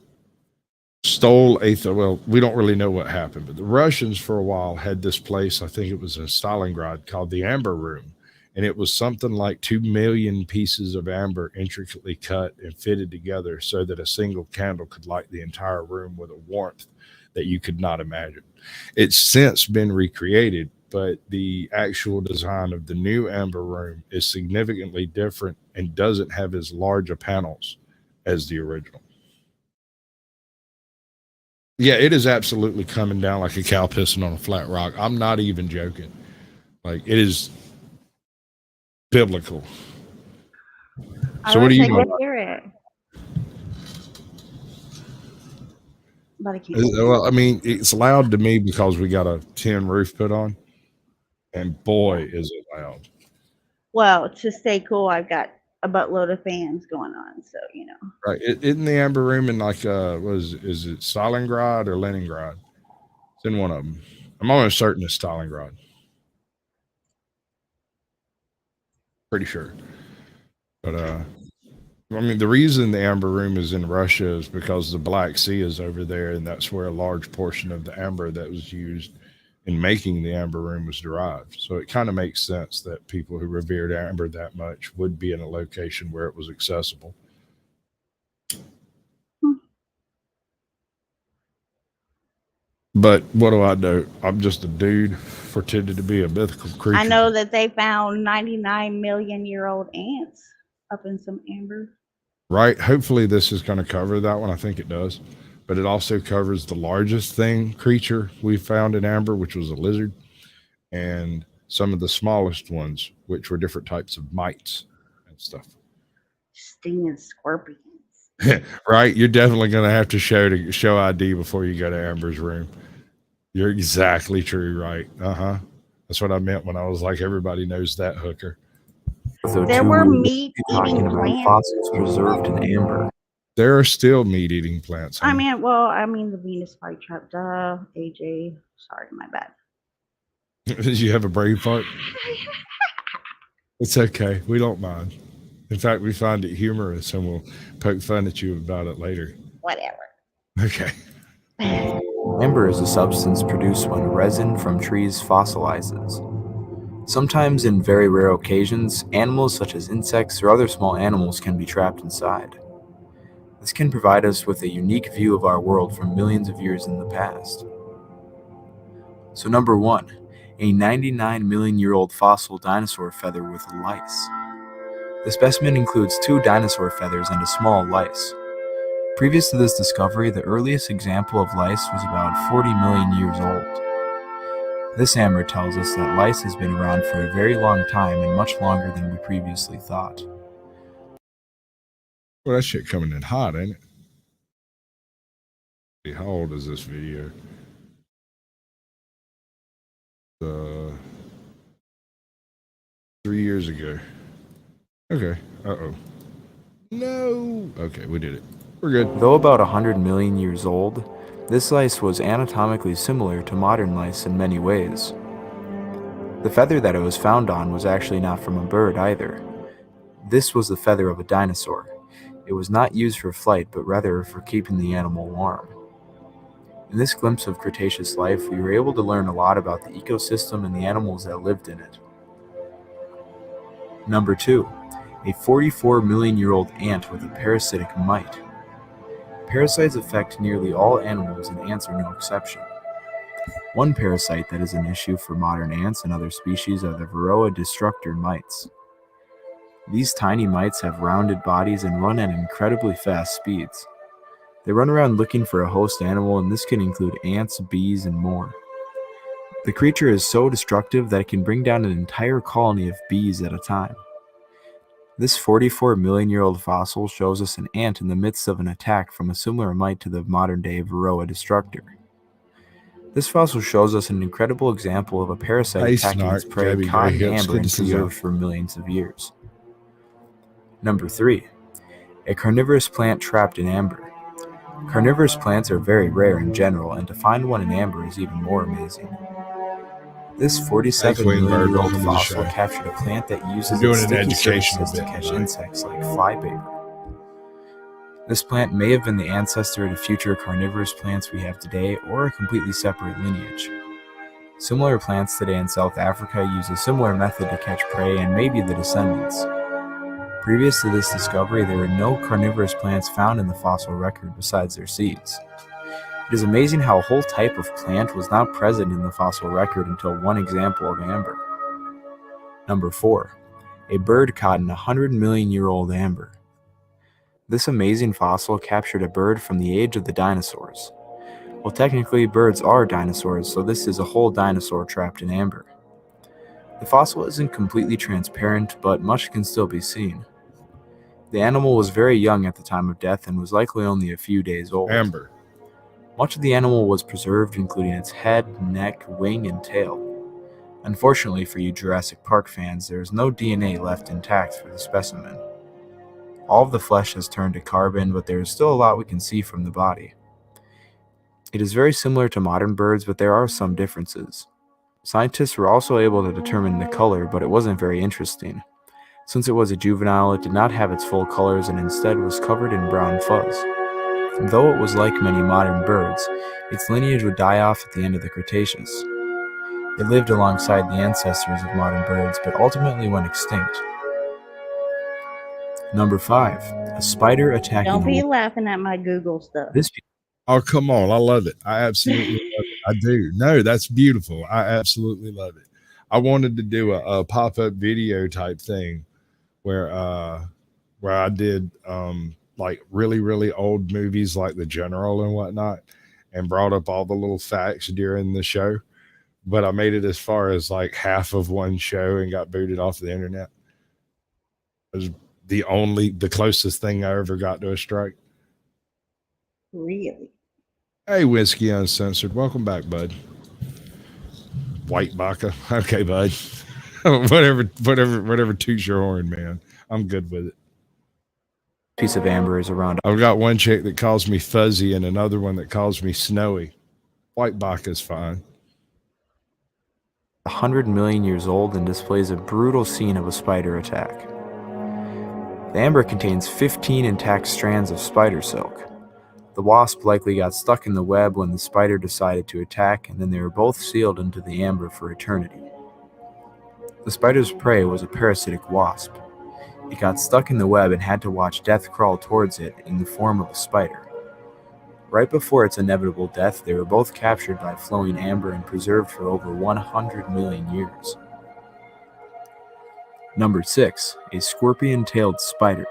stole well, we don't really know what happened, but the Russians for a while had this place, I think it was in Stalingrad, called the Amber Room. And it was something like 2 million pieces of amber intricately cut and fitted together so that a single candle could light the entire room with a warmth that you could not imagine. It's since been recreated, but the actual design of the new Amber Room is significantly different and doesn't have as large a panels as the original. Yeah, it is absolutely coming down like a cow pissing on a flat rock. I'm not even joking. Like, it is biblical. So what do wish you I know? could hear it, but I can't. Well, I mean, it's loud to me because we got a tin roof put on, and boy, is it loud. Well, to stay cool, I've got a buttload of fans going on, so you know. Right? Isn't the Amber Room in like is it Stalingrad or Leningrad? It's in one of them. I'm almost certain it's Stalingrad. Pretty sure. But I mean, the reason the Amber Room is in Russia is because the Black Sea is over there, and that's where a large portion of the amber that was used in making the Amber Room was derived. So it kind of makes sense that people who revered amber that much would be in a location where it was accessible. But what do I do? I'm just a dude pretending to be a mythical creature. I know that they found 99 million year old ants up in some amber. Right? Hopefully this is going to cover that one. I think it does. But it also covers the largest creature we found in amber, which was a lizard, and some of the smallest ones, which were different types of mites and stuff. Stinging scorpions. Right? You're definitely going to have to show ID before you go to Amber's room. You're exactly true, right? That's what I meant when I was like, everybody knows that hooker. So There were meat talking eating about plants. fossils preserved in amber. There are still meat-eating plants. I mean the Venus flytrap. Duh, AJ. Sorry, my bad. Did you have a brain fart? It's okay. We don't mind. In fact, we find it humorous, and we'll poke fun at you about it later. Whatever. Okay. Amber is a substance produced when resin from trees fossilizes. Sometimes, in very rare occasions, animals such as insects or other small animals can be trapped inside. This can provide us with a unique view of our world from millions of years in the past. So number 1, a 99 million year old fossil dinosaur feather with lice. The specimen includes 2 dinosaur feathers and a small lice. Previous to this discovery, the earliest example of lice was about 40 million years old. This amber tells us that lice has been around for a very long time and much longer than we previously thought. Well, that shit coming in hot, ain't it? How old is this video? 3 years ago. Okay. Uh-oh. No. Okay, we did it. We're good. Though about 100 million years old, this lice was anatomically similar to modern lice in many ways. The feather that it was found on was actually not from a bird either. This was the feather of a dinosaur. It was not used for flight, but rather for keeping the animal warm. In this glimpse of Cretaceous life, we were able to learn a lot about the ecosystem and the animals that lived in it. Number 2, a 44 million year old ant with a parasitic mite. Parasites affect nearly all animals, and ants are no exception. One parasite that is an issue for modern ants and other species are the Varroa destructor mites. These tiny mites have rounded bodies and run at incredibly fast speeds. They run around looking for a host animal, and this can include ants, bees, and more. The creature is so destructive that it can bring down an entire colony of bees at a time. This 44 million year old fossil shows us an ant in the midst of an attack from a similar mite to the modern day Varroa destructor. This fossil shows us an incredible example of a parasite attacking its prey, caught in amber and preserved for millions of years. Number 3, a carnivorous plant trapped in amber. Carnivorous plants are very rare in general, and to find one in amber is even more amazing. This 47 million year old fossil captured a plant that uses its sticky surfaces to catch insects like flypaper. This plant may have been the ancestor to future carnivorous plants we have today, or a completely separate lineage. Similar plants today in South Africa use a similar method to catch prey and may be the descendants. Previous to this discovery, there were no carnivorous plants found in the fossil record besides their seeds. It is amazing how a whole type of plant was not present in the fossil record until one example of amber. Number 4. A bird caught in 100-million-year-old amber. This amazing fossil captured a bird from the age of the dinosaurs. Well, technically, birds are dinosaurs, so this is a whole dinosaur trapped in amber. The fossil isn't completely transparent, but much can still be seen. The animal was very young at the time of death and was likely only a few days old. Amber. Much of the animal was preserved, including its head, neck, wing, and tail. Unfortunately for you Jurassic Park fans, there is no DNA left intact for the specimen. All of the flesh has turned to carbon, but there is still a lot we can see from the body. It is very similar to modern birds, but there are some differences. Scientists were also able to determine the color, but it wasn't very interesting. Since it was a juvenile, it did not have its full colors and instead was covered in brown fuzz. Though it was like many modern birds, its lineage would die off at the end of the Cretaceous. It lived alongside the ancestors of modern birds, but ultimately went extinct. Number 5. A spider attacking Don't be a laughing at my Google stuff. This Oh, come on. I love it. I absolutely love it. I do. No, that's beautiful. I absolutely love it. I wanted to do a pop-up video type thing where I did like really, really old movies like The General and whatnot, and brought up all the little facts during the show. But I made it as far as like half of one show and got booted off the internet. It was the closest thing I ever got to a strike. Really? Hey, Whiskey Uncensored. Welcome back, bud. White Baka. Okay, bud. whatever toots your horn, man. I'm good with it. piece of amber is around I've got one chick that calls me fuzzy and another one that calls me snowy. White Baka's fine. 100 million years old and displays a brutal scene of a spider attack. The amber contains 15 intact strands of spider silk. The wasp likely got stuck in the web when the spider decided to attack, and then they were both sealed into the amber for eternity. The spider's prey was a parasitic wasp. It got stuck in the web and had to watch death crawl towards it in the form of a spider. Right before its inevitable death, they were both captured by flowing amber and preserved for over 100 million years. Number 6. A scorpion-tailed spider.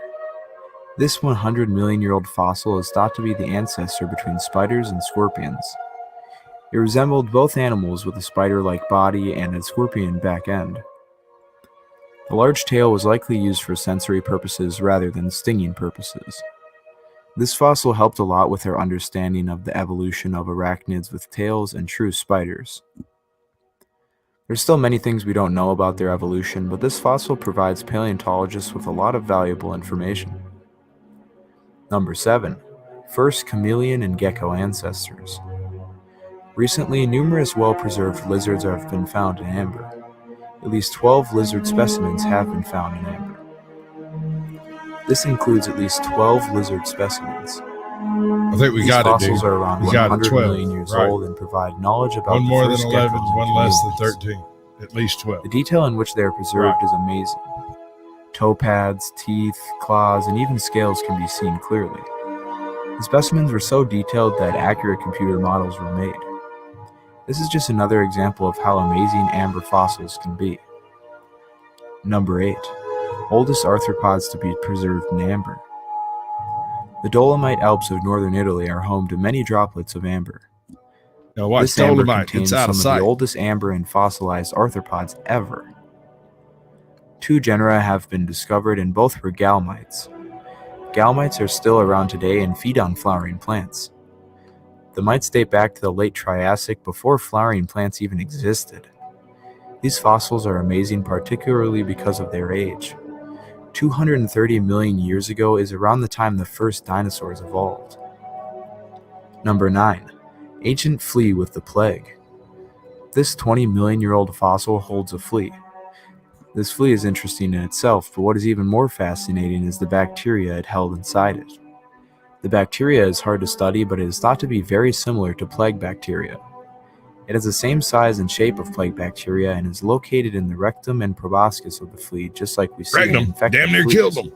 This 100 million year old fossil is thought to be the ancestor between spiders and scorpions. It resembled both animals with a spider-like body and a scorpion back end. The large tail was likely used for sensory purposes rather than stinging purposes. This fossil helped a lot with our understanding of the evolution of arachnids with tails and true spiders. There's still many things we don't know about their evolution, but this fossil provides paleontologists with a lot of valuable information. Number 7. First chameleon and gecko ancestors. Recently, numerous well-preserved lizards have been found in amber. At least 12 lizard specimens have been found in amber. This includes at least 12 lizard specimens. I think we These got it, dude. fossils are around We got it, 100 12, million years right. old and provide knowledge about One the more than first 11, geckos and one less than chameleons. 13. At least 12. The detail in which they are preserved is amazing. Toe pads, teeth, claws, and even scales can be seen clearly. The specimens were so detailed that accurate computer models were made. This is just another example of how amazing amber fossils can be. Number 8. Oldest arthropods to be preserved in amber. The Dolomite Alps of northern Italy are home to many droplets of amber. Now watch This amber Dolomite. contains It's out some of of sight. the oldest amber and fossilized arthropods ever. 2 genera have been discovered and both were galmites. Galmites are still around today and feed on flowering plants. The mites date back to the late Triassic, before flowering plants even existed. These fossils are amazing, particularly because of their age. 230 million years ago is around the time the first dinosaurs evolved. Number 9. Ancient flea with the plague. This 20 million year old fossil holds a flea. This flea is interesting in itself, but what is even more fascinating is the bacteria it held inside it. The bacteria is hard to study, but it is thought to be very similar to plague bacteria. It has the same size and shape of plague bacteria and is located in the rectum and proboscis of the flea, just like we see in Rectum. infected Damn near fleas. killed them.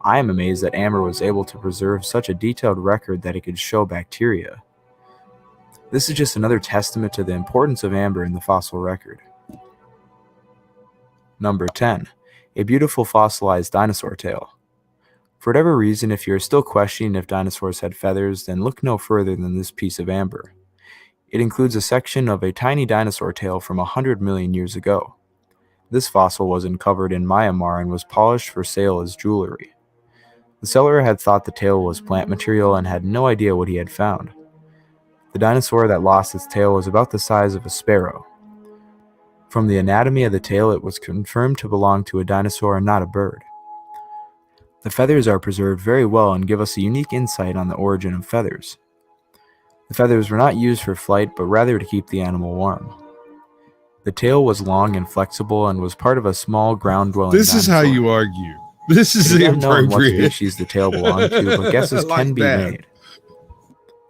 I am amazed that Amber was able to preserve such a detailed record that it could show bacteria. This is just another testament to the importance of amber in the fossil record. Number 10. A beautiful fossilized dinosaur tail. For whatever reason, if you're still questioning if dinosaurs had feathers, then look no further than this piece of amber. It includes a section of a tiny dinosaur tail from 100 million years ago. This fossil was uncovered in Myanmar and was polished for sale as jewelry. The seller had thought the tail was plant material and had no idea what he had found. The dinosaur that lost its tail was about the size of a sparrow. From the anatomy of the tail, it was confirmed to belong to a dinosaur and not a bird. The feathers are preserved very well and give us a unique insight on the origin of feathers. The feathers were not used for flight, but rather to keep the animal warm. The tail was long and flexible and was part of a small ground-dwelling This is how dinosaur. you argue. This is It is the unknown what appropriate. species the tail belonged to, but guesses I like can be that. made.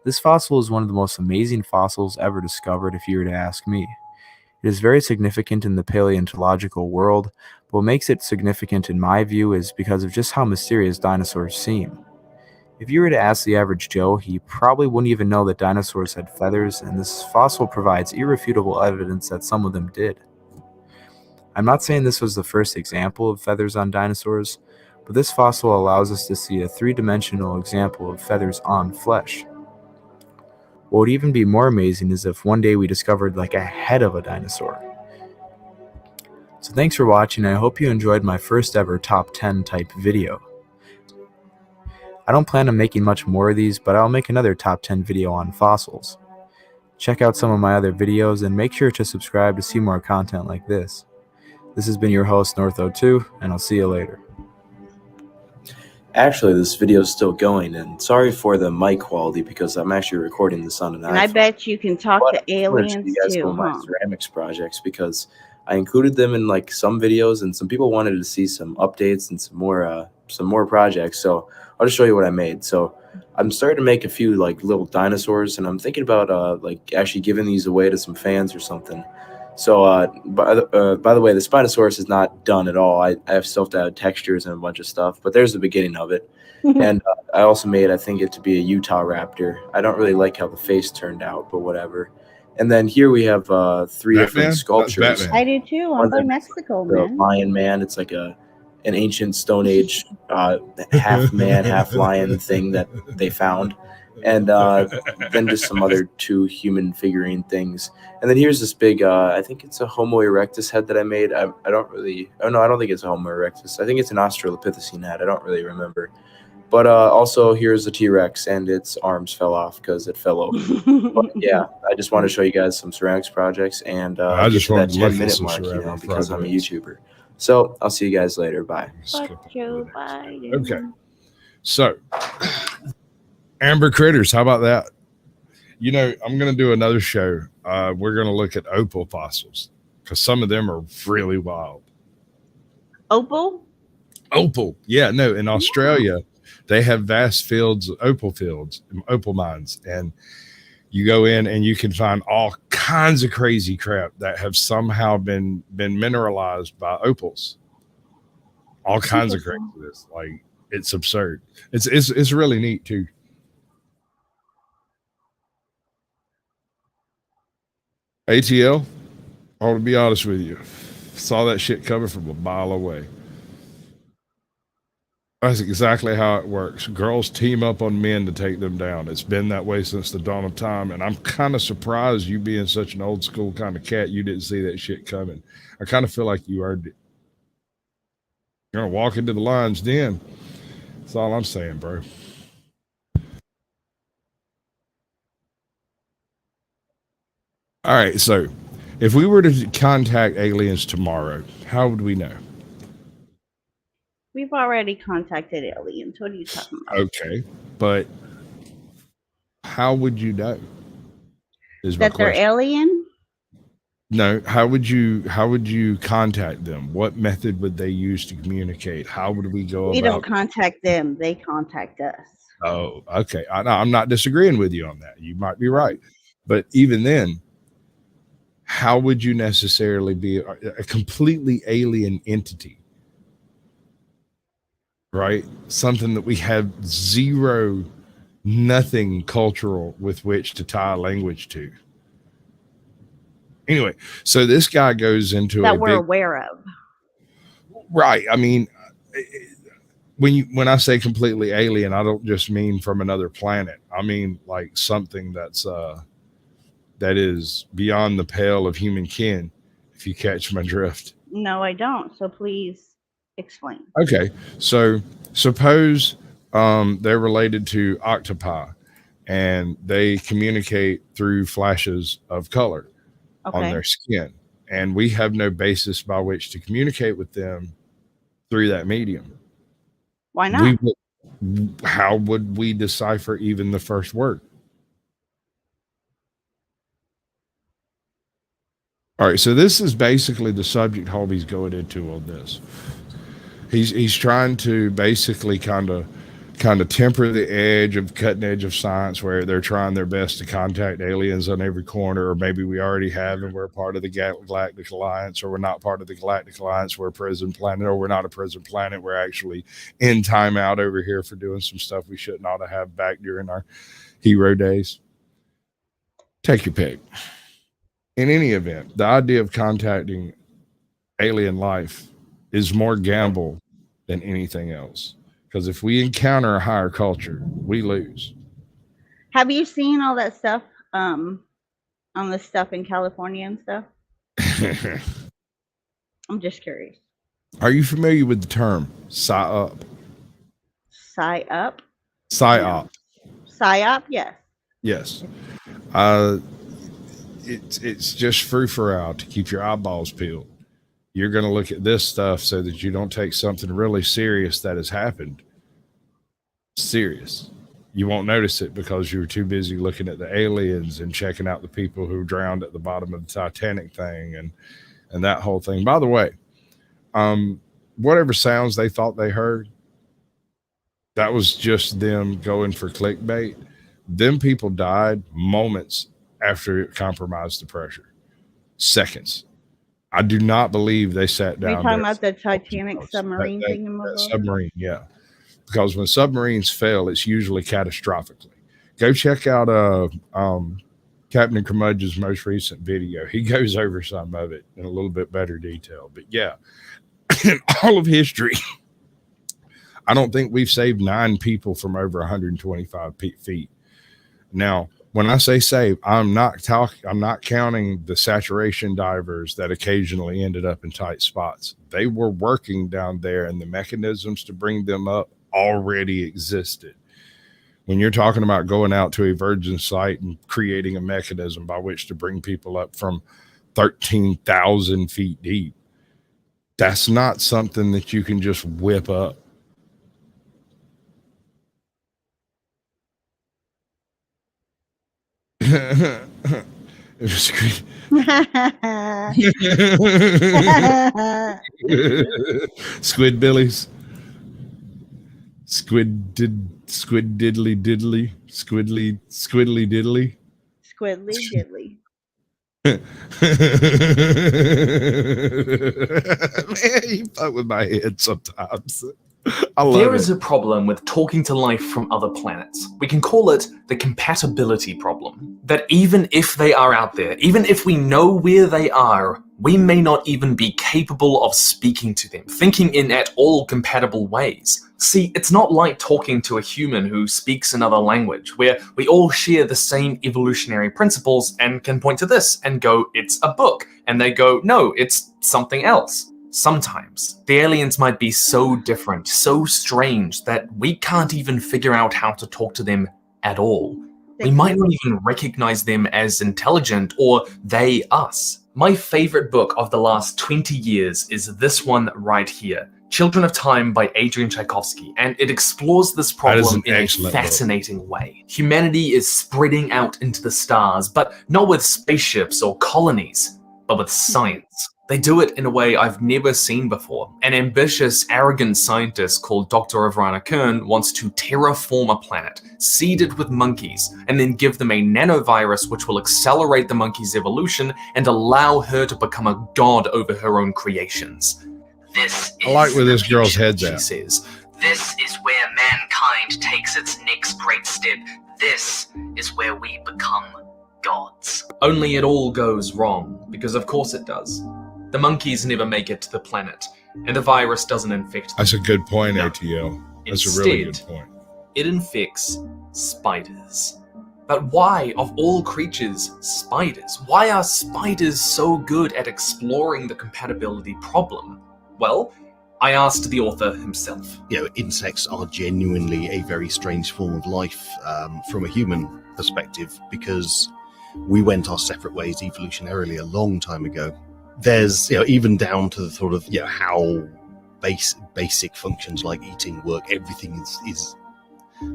This fossil is one of the most amazing fossils ever discovered, if you were to ask me. It is very significant in the paleontological world, but what makes it significant in my view is because of just how mysterious dinosaurs seem. If you were to ask the average Joe, he probably wouldn't even know that dinosaurs had feathers, and this fossil provides irrefutable evidence that some of them did. I'm not saying this was the first example of feathers on dinosaurs, but this fossil allows us to see a three-dimensional example of feathers on flesh. What would even be more amazing is if one day we discovered like a head of a dinosaur. So thanks for watching, and I hope you enjoyed my first ever top 10 type video. I don't plan on making much more of these, but I'll make another top 10 video on fossils. Check out some of my other videos and make sure to subscribe to see more content like this. This has been your host, Northo2, and I'll see you later. Actually, this video is still going, and sorry for the mic quality because I'm actually recording this on an iPhone. And I bet you can talk But to I wanted to show aliens you guys some too, of my huh? ceramics projects because I included them in like some videos, and some people wanted to see some updates and some more projects. So I'll just show you what I made. So I'm starting to make a few like little dinosaurs, and I'm thinking about like actually giving these away to some fans or something. So by the way, the Spinosaurus is not done at all. I have still have to add textures and a bunch of stuff, but there's the beginning of it. And I also made, I think, it to be a Utah raptor. I don't really like how the face turned out, but whatever. And then here we have three Batman? different That's sculptures. Batman. I do too. One I'm of by them is Mexico, the man. Lion Man. It's like an ancient Stone Age half man, half lion thing that they found. And then just some other two human figurine things. And then here's this big, I think it's a Homo erectus head that I made. I don't think it's a Homo erectus. I think it's an Australopithecine head. I don't really remember. But also here's a T-Rex, and its arms fell off because it fell over. But yeah, I just want to show you guys some ceramics projects, and I just get to wanted that to look at 10-minute some mark, ceramic because I'm a projects. YouTuber. So I'll see you guys later. Bye. Skip Fuck on to Joe the next. Biden. Okay. So, amber critters, how about that? You know, I'm going to do another show. We're going to look at opal fossils because some of them are really wild. Opal? Opal. Yeah, no, in Australia, they have vast fields, opal mines. And you go in and you can find all kinds of crazy crap that have somehow been mineralized by opals. All kinds of craziness. Like, it's absurd. It's really neat too. ATL, I want to be honest with you. Saw that shit coming from a mile away. That's exactly how it works. Girls team up on men to take them down. It's been that way since the dawn of time, and I'm kind of surprised, you being such an old school kind of cat, you didn't see that shit coming. I kind of feel like you earned it. You're going to walk into the lion's den. That's all I'm saying, bro. All right, so if we were to contact aliens tomorrow, how would we know? We've already contacted aliens. What are you talking about? Okay, but how would you know? Is my That they're question. alien? No, how would you contact them? What method would they use to communicate? How would we go We don't about? contact them; they contact us. Oh, okay. I'm not disagreeing with you on that. You might be right, but even then, how would you necessarily be a completely alien entity, right? Something that we have zero, nothing cultural with which to tie a language to. Anyway, so this guy goes into That a we're big aware of. right. I mean, when I say completely alien, I don't just mean from another planet. I mean like something that is beyond the pale of human kin, if you catch my drift. No, I don't. So please explain. Okay, so suppose they're related to octopi, and they communicate through flashes of color on Okay. their skin, and we have no basis by which to communicate with them through that medium. Why not? How would we decipher even the first word? All right, so this is basically the subject Hobie's going into on this. He's trying to basically kind of temper the edge of cutting edge of science, where they're trying their best to contact aliens on every corner, or maybe we already have and we're part of the Galactic Alliance, or we're not part of the Galactic Alliance, we're a prison planet, or we're not a prison planet, we're actually in timeout over here for doing some stuff we shouldn't ought to have back during our hero days. Take your pick. In any event, the idea of contacting alien life is more gamble than anything else. Because if we encounter a higher culture, we lose. Have you seen all that stuff on the stuff in California and stuff? I'm just curious. Are you familiar with the term psyop? Psyop? Psyop. Psyop? Yes. Yes. It's just frou frou to keep your eyeballs peeled. You're going to look at this stuff so that you don't take something really serious that has happened serious. You won't notice it because you were too busy looking at the aliens and checking out the people who drowned at the bottom of the Titanic thing and that whole thing. By the way, whatever sounds they thought they heard, that was just them going for clickbait. Them people died moments after it compromised the pressure. Seconds. I do not believe they sat down. Are you talking about the Titanic submarine thing? That submarine, yeah. Because when submarines fail, it's usually catastrophically. Go check out Captain Curmudgeon's most recent video. He goes over some of it in a little bit better detail. But yeah, in all of history, I don't think we've saved 9 people from over 125 feet. Now, when I say save, I'm not counting the saturation divers that occasionally ended up in tight spots. They were working down there, and the mechanisms to bring them up already existed. When you're talking about going out to a virgin site and creating a mechanism by which to bring people up from 13,000 feet deep, that's not something that you can just whip up. It was great. Squid Billies. Squid diddly diddly. Squiddly diddly. Squiddly diddly. Man, you fuck with my head sometimes. There is a problem with talking to life from other planets. We can call it the compatibility problem. That even if they are out there, even if we know where they are, we may not even be capable of speaking to them, thinking in at all compatible ways. See, it's not like talking to a human who speaks another language, where we all share the same evolutionary principles and can point to this and go, it's a book. And they go, no, it's something else. Sometimes the aliens might be so different, so strange, that we can't even figure out how to talk to them at all. We might not even recognize them as intelligent or they us. My favorite book of the last 20 years is this one right here, Children of Time by Adrian Tchaikovsky, and it explores this problem in a fascinating way. Humanity is spreading out into the stars, but not with spaceships or colonies. but with science. They do it in a way I've never seen before. An ambitious, arrogant scientist called Dr. Avrana Kern wants to terraform a planet, seed it with monkeys, and then give them a nanovirus which will accelerate the monkey's evolution and allow her to become a god over her own creations. This I like is where the this girl's future, head's she at. says. This is where mankind takes its next great step. This is where we become gods. Only it all goes wrong, because of course it does. The monkeys never make it to the planet, and the virus doesn't infect them. That's a good point, No. ATL. That's a really good Instead, point. it infects spiders. But why, of all creatures, spiders? Why are spiders so good at exploring the compatibility problem? Well, I asked the author himself. Insects are genuinely a very strange form of life from a human perspective, because we went our separate ways evolutionarily a long time ago. There's, even down to the sort of, how basic functions like eating work, everything is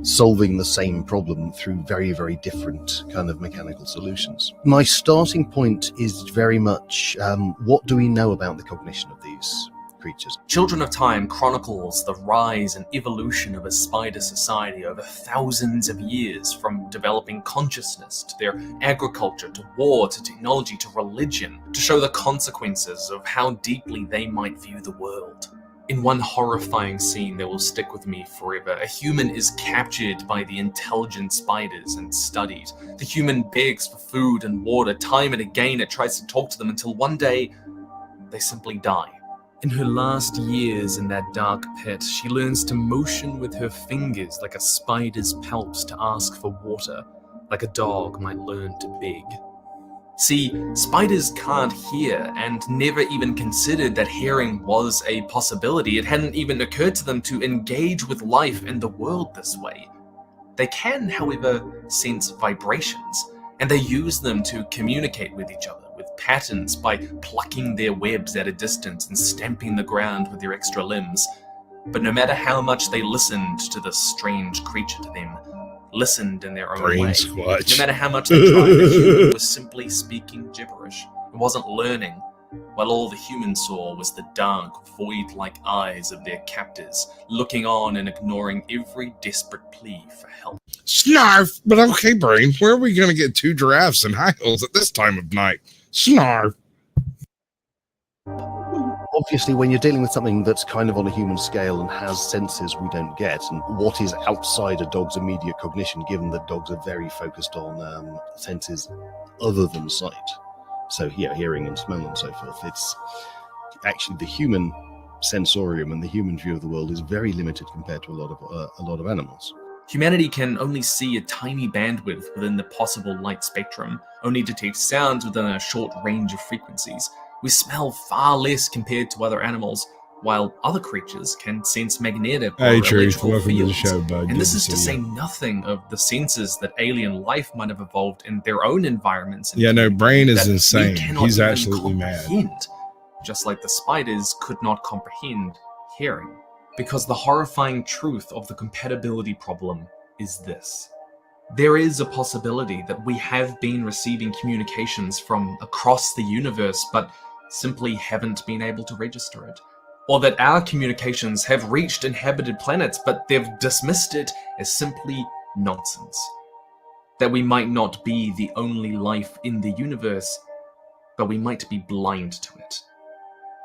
solving the same problem through very, very different kind of mechanical solutions. My starting point is very much, what do we know about the cognition of these creatures? Children of Time chronicles the rise and evolution of a spider society over thousands of years, from developing consciousness to their agriculture to war to technology to religion, to show the consequences of how deeply they might view the world. In one horrifying scene that will stick with me forever, a human is captured by the intelligent spiders and studied. The human begs for food and water. Time and again it tries to talk to them until one day they simply die. In her last years in that dark pit, she learns to motion with her fingers like a spider's palps to ask for water, like a dog might learn to beg. See, spiders can't hear, and never even considered that hearing was a possibility. It hadn't even occurred to them to engage with life and the world this way. They can, however, sense vibrations, and they use them to communicate with each other, with patterns, by plucking their webs at a distance and stamping the ground with their extra limbs. But no matter how much they listened to this strange creature to them, listened in their own Brain way, squatch. no matter how much they tried, the human was simply speaking gibberish. It wasn't learning, while all the human saw was the dark, void-like eyes of their captors, looking on and ignoring every desperate plea for help. Snarf! But okay, Brain, where are we going to get 2 giraffes in high heels at this time of night? Snarf! Obviously, when you're dealing with something that's kind of on a human scale and has senses we don't get, and what is outside a dog's immediate cognition, given that dogs are very focused on senses other than sight, so hearing and smell and so forth, it's actually the human sensorium and the human view of the world is very limited compared to a lot of animals. Humanity can only see a tiny bandwidth within the possible light spectrum, only detect sounds within a short range of frequencies. We smell far less compared to other animals, while other creatures can sense magnetic or Hey, Truth, electrical welcome to the fields. show, bud. And Good this to is to see say you. nothing of the senses that alien life might have evolved in their own environments. Yeah, no, Brain is that we insane. cannot He's even absolutely mad. comprehend, just like the spiders could not comprehend hearing. Because the horrifying truth of the compatibility problem is this. There is a possibility that we have been receiving communications from across the universe, but simply haven't been able to register it. Or that our communications have reached inhabited planets, but they've dismissed it as simply nonsense. That we might not be the only life in the universe, but we might be blind to it.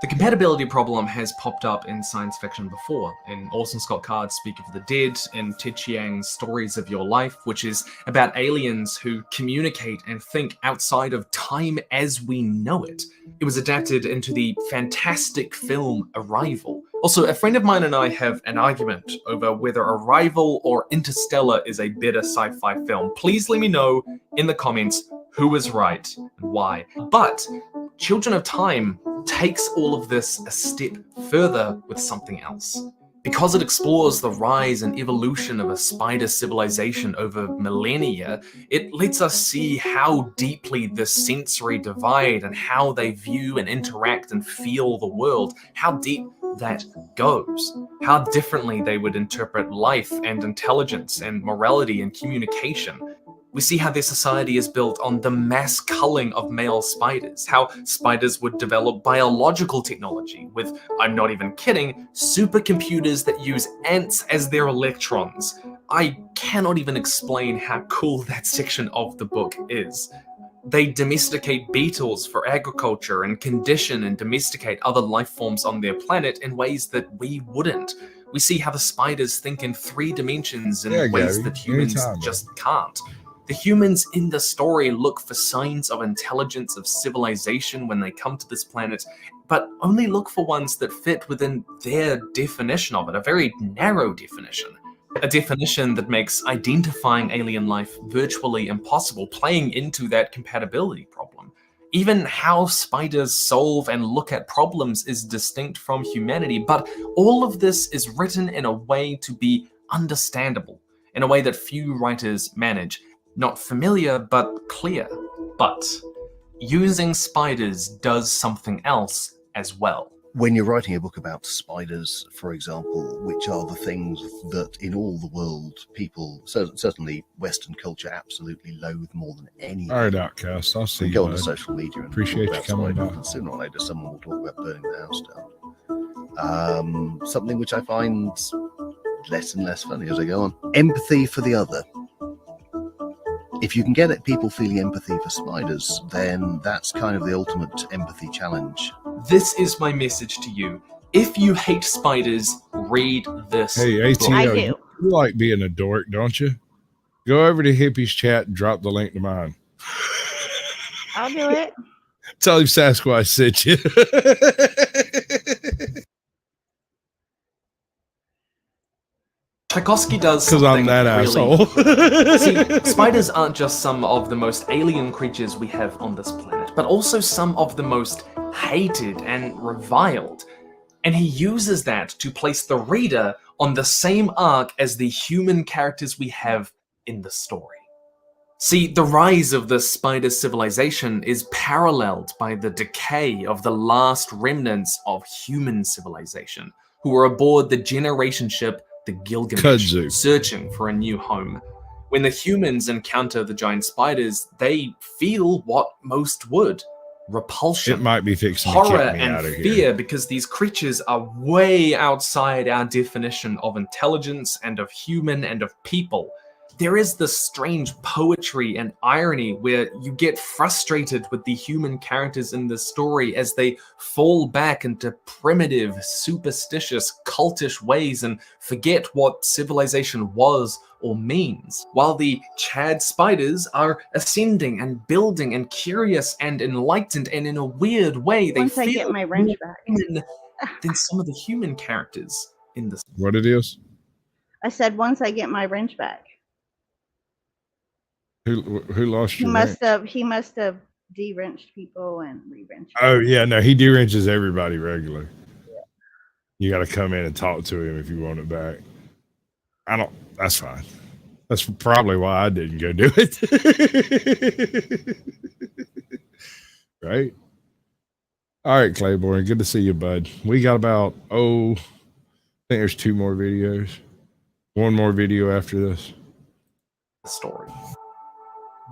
The compatibility problem has popped up in science fiction before, in Orson Scott Card's Speak of the Dead, in Ted Chiang's Stories of Your Life, which is about aliens who communicate and think outside of time as we know it. It was adapted into the fantastic film Arrival. Also, a friend of mine and I have an argument over whether Arrival or Interstellar is a better sci-fi film. Please let me know in the comments who is right and why. But Children of Time takes all of this a step further with something else. Because it explores the rise and evolution of a spider civilization over millennia, it lets us see how deeply this sensory divide and how they view and interact and feel the world, how deep that goes, how differently they would interpret life and intelligence and morality and communication. We see how their society is built on the mass culling of male spiders, how spiders would develop biological technology with, I'm not even kidding, supercomputers that use ants as their electrons. I cannot even explain how cool that section of the book is. They domesticate beetles for agriculture and condition and domesticate other life forms on their planet in ways that we wouldn't. We see how the spiders think in 3 dimensions in ways Gabby, that humans anytime, just can't. The humans in the story look for signs of intelligence, of civilization when they come to this planet, but only look for ones that fit within their definition of it, a very narrow definition. A definition that makes identifying alien life virtually impossible, playing into that compatibility problem. Even how spiders solve and look at problems is distinct from humanity, but all of this is written in a way to be understandable, in a way that few writers manage. Not familiar, but clear. But using spiders does something else as well. When you're writing a book about spiders, for example, which are the things that in all the world people, certainly Western culture, absolutely loathe more than anything. All right, Outcast. I'll see you. Go on Bud. to social media and Appreciate talk you about coming spiders, by. and sooner or later someone will talk about burning the house down. Something which I find less and less funny as I go on. Empathy for the other. If you can get people feeling empathy for spiders, then that's kind of the ultimate empathy challenge. This is my message to you. If you hate spiders, read this. Hey, ATO, I do. you like being a dork, don't you? Go over to Hippie's chat and drop the link to mine. I'll do it. Tell him Sasquatch sent you. Tchaikovsky does Because something I'm that really asshole. See, spiders aren't just some of the most alien creatures we have on this planet, but also some of the most hated and reviled. And he uses that to place the reader on the same arc as the human characters we have in the story. See, the rise of the spider civilization is paralleled by the decay of the last remnants of human civilization, who were aboard the generation ship the Gilgamesh, Kudzu. searching for a new home. When the humans encounter the giant spiders, they feel what most would: repulsion, It might be fixing to horror, kick me out and of fear, here. because these creatures are way outside our definition of intelligence and of human and of people. There is this strange poetry and irony where you get frustrated with the human characters in the story as they fall back into primitive, superstitious, cultish ways and forget what civilization was or means, while the Chad spiders are ascending and building and curious and enlightened, and in a weird way they Once I feel get my wrench more back. human than some of the human characters in the What it is? I said once I get my wrench back. Who lost He your must wrench? have de-wrenched people and re-wrenched. Oh yeah, no, he de-wrenches everybody regularly. You got to come in and talk to him if you want it back. I don't. That's fine. That's probably why I didn't go do it. Right. All right, Claiborne. Good to see you, bud. We got about I think there's 2 more videos. 1 more video after this. story.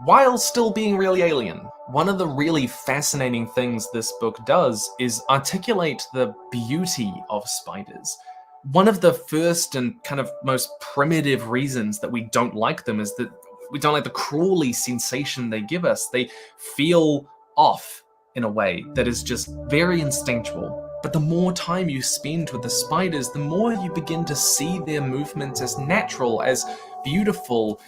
While still being really alien, one of the really fascinating things this book does is articulate the beauty of spiders. One of the first and kind of most primitive reasons that we don't like them is that we don't like the cruelly sensation they give us. They feel off in a way that is just very instinctual. But the more time you spend with the spiders, the more you begin to see their movements as natural, as beautiful,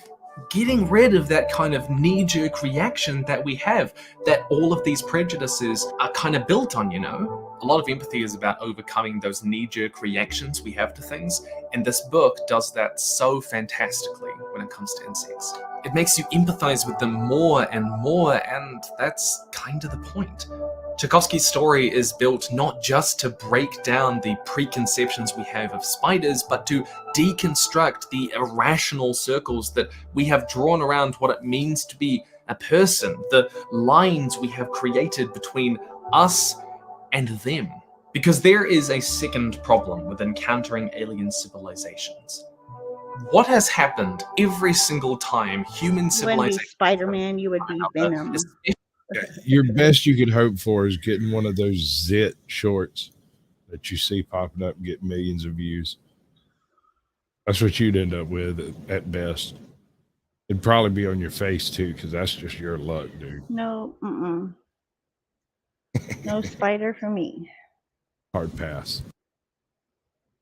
getting rid of that kind of knee-jerk reaction that we have, that all of these prejudices are kind of built on, you know? A lot of empathy is about overcoming those knee-jerk reactions we have to things, and this book does that so fantastically when it comes to insects. It makes you empathize with them more, and that's kind of the point. Tchaikovsky's story is built not just to break down the preconceptions we have of spiders, but to deconstruct the irrational circles that we have drawn around what it means to be a person, the lines we have created between us and them. Because there is a second problem with encountering alien civilizations. what has happened every single time human You wouldn't be civilization... Spider-Man, you would be Venom. Your best you could hope for is getting one of those zit shorts that you see popping up and get millions of views. That's what you'd end up with at best. It'd probably be on your face too, because that's just your luck, dude. No, no spider for me. Hard pass.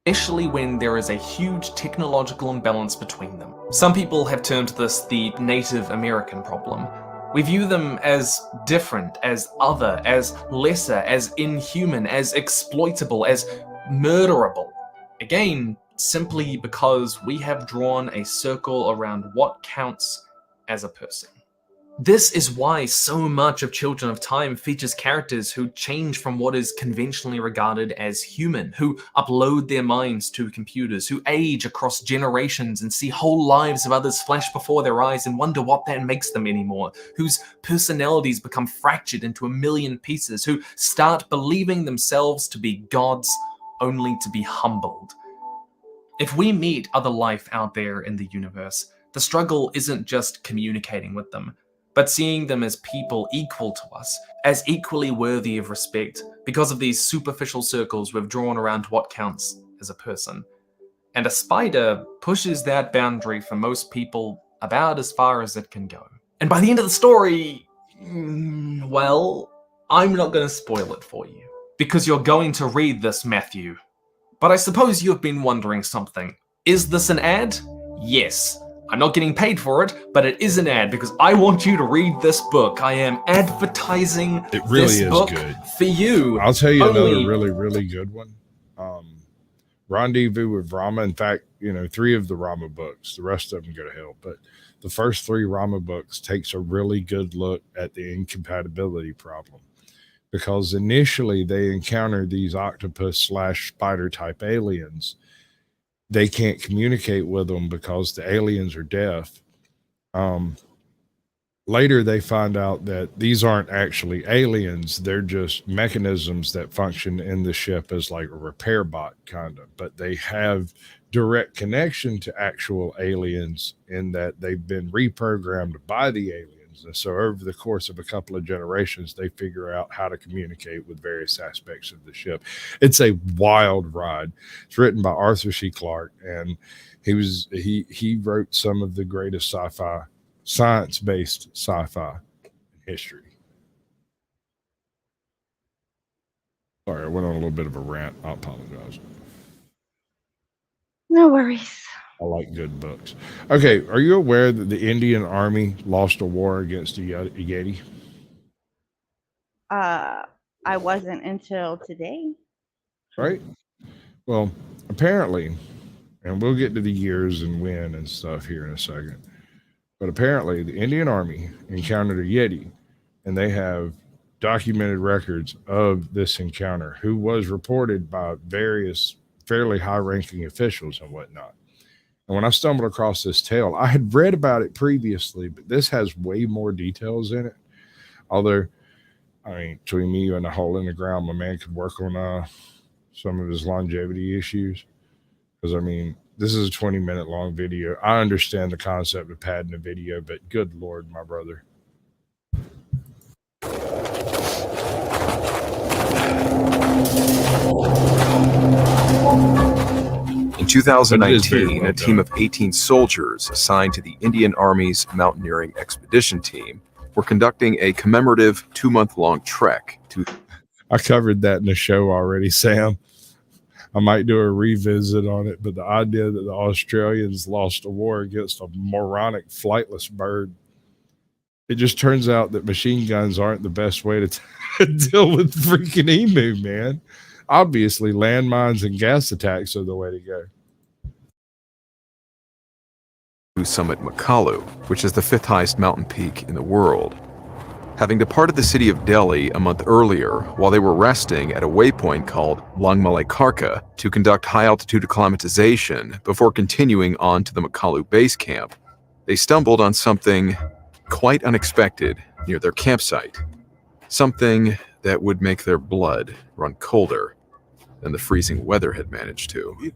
Especially when there is a huge technological imbalance between them. Some people have termed this the Native American problem. We view them as different, as other, as lesser, as inhuman, as exploitable, as murderable. Again, simply because we have drawn a circle around what counts as a person. This is why so much of Children of Time features characters who change from what is conventionally regarded as human, who upload their minds to computers, who age across generations and see whole lives of others flash before their eyes and wonder what that makes them anymore, whose personalities become fractured into a million pieces, who start believing themselves to be gods only to be humbled. If we meet other life out there in the universe, the struggle isn't just communicating with them, but seeing them as people equal to us, as equally worthy of respect because of these superficial circles we've drawn around what counts as a person. And a spider pushes that boundary for most people about as far as it can go. And by the end of the story, well, I'm not going to spoil it for you, because you're going to read this, Matthew. But I suppose you've been wondering something. Is this an ad? Yes. I'm not getting paid for it, but it is an ad because I want you to read this book. I am advertising this book for you. I'll tell you another really, really good one. Rendezvous with Rama. In fact, 3 of the Rama books. The rest of them go to hell. But the first 3 Rama books takes a really good look at the incompatibility problem. Because initially they encounter these octopus/spider type aliens. They can't communicate with them because the aliens are deaf. Later, they find out that these aren't actually aliens. They're just mechanisms that function in the ship as like a repair bot, kind of. But they have direct connection to actual aliens in that they've been reprogrammed by the aliens. And so over the course of a couple of generations, they figure out how to communicate with various aspects of the ship. It's a wild ride. It's written by Arthur C. Clarke, and he wrote some of the greatest science-based sci-fi in history. Sorry, I went on a little bit of a rant. I apologize. No worries. I like good books. Okay, are you aware that the Indian Army lost a war against a Yeti? I wasn't until today. Right? Well, apparently, and we'll get to the years and when and stuff here in a second, but apparently the Indian Army encountered a Yeti, and they have documented records of this encounter, who was reported by various fairly high-ranking officials and whatnot. And when I stumbled across this tale, I had read about it previously, but this has way more details in it. Although, between me and a hole in the ground, my man could work on some of his longevity issues. Because, this is a 20-minute long video. I understand the concept of padding a video, but good Lord, my brother. In 2019, a team of 18 soldiers assigned to the Indian Army's Mountaineering Expedition Team were conducting a commemorative 2-month-long trek to... I covered that in the show already, Sam. I might do a revisit on it, but the idea that the Australians lost a war against a moronic flightless bird, it just turns out that machine guns aren't the best way to deal with freaking emu, man. Obviously, landmines and gas attacks are the way to go. Summit Makalu, which is the 5th highest mountain peak in the world. Having departed the city of Delhi a month earlier while they were resting at a waypoint called Langmalai Karka to conduct high-altitude acclimatization before continuing on to the Makalu base camp, they stumbled on something quite unexpected near their campsite. Something that would make their blood run colder than the freezing weather had managed to.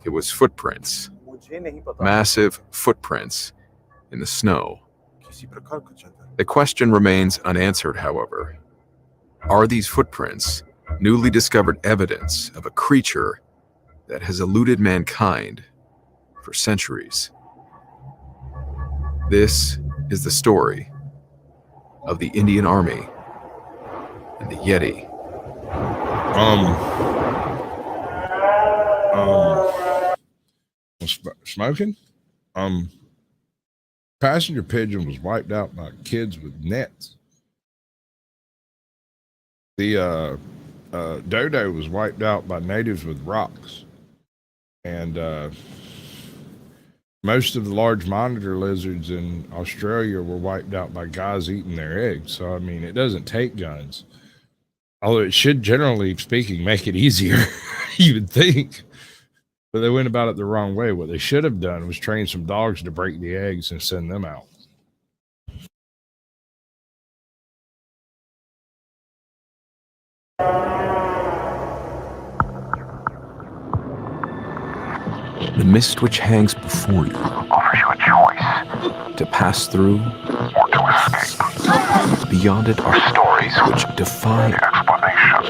It was footprints. Massive footprints in the snow. The question remains unanswered, however. Are these footprints newly discovered evidence of a creature that has eluded mankind for centuries? This is the story of the Indian Army and the Yeti. Smoking? Passenger pigeon was wiped out by kids with nets. The dodo was wiped out by natives with rocks. And most of the large monitor lizards in Australia were wiped out by guys eating their eggs. So, I mean, it doesn't take guns. Although it should, generally speaking, make it easier, you would think. But they went about it the wrong way. What they should have done was train some dogs to break the eggs and send them out. The mist which hangs before you offers you a choice to pass through or to escape. Beyond it are Stories which defy explanation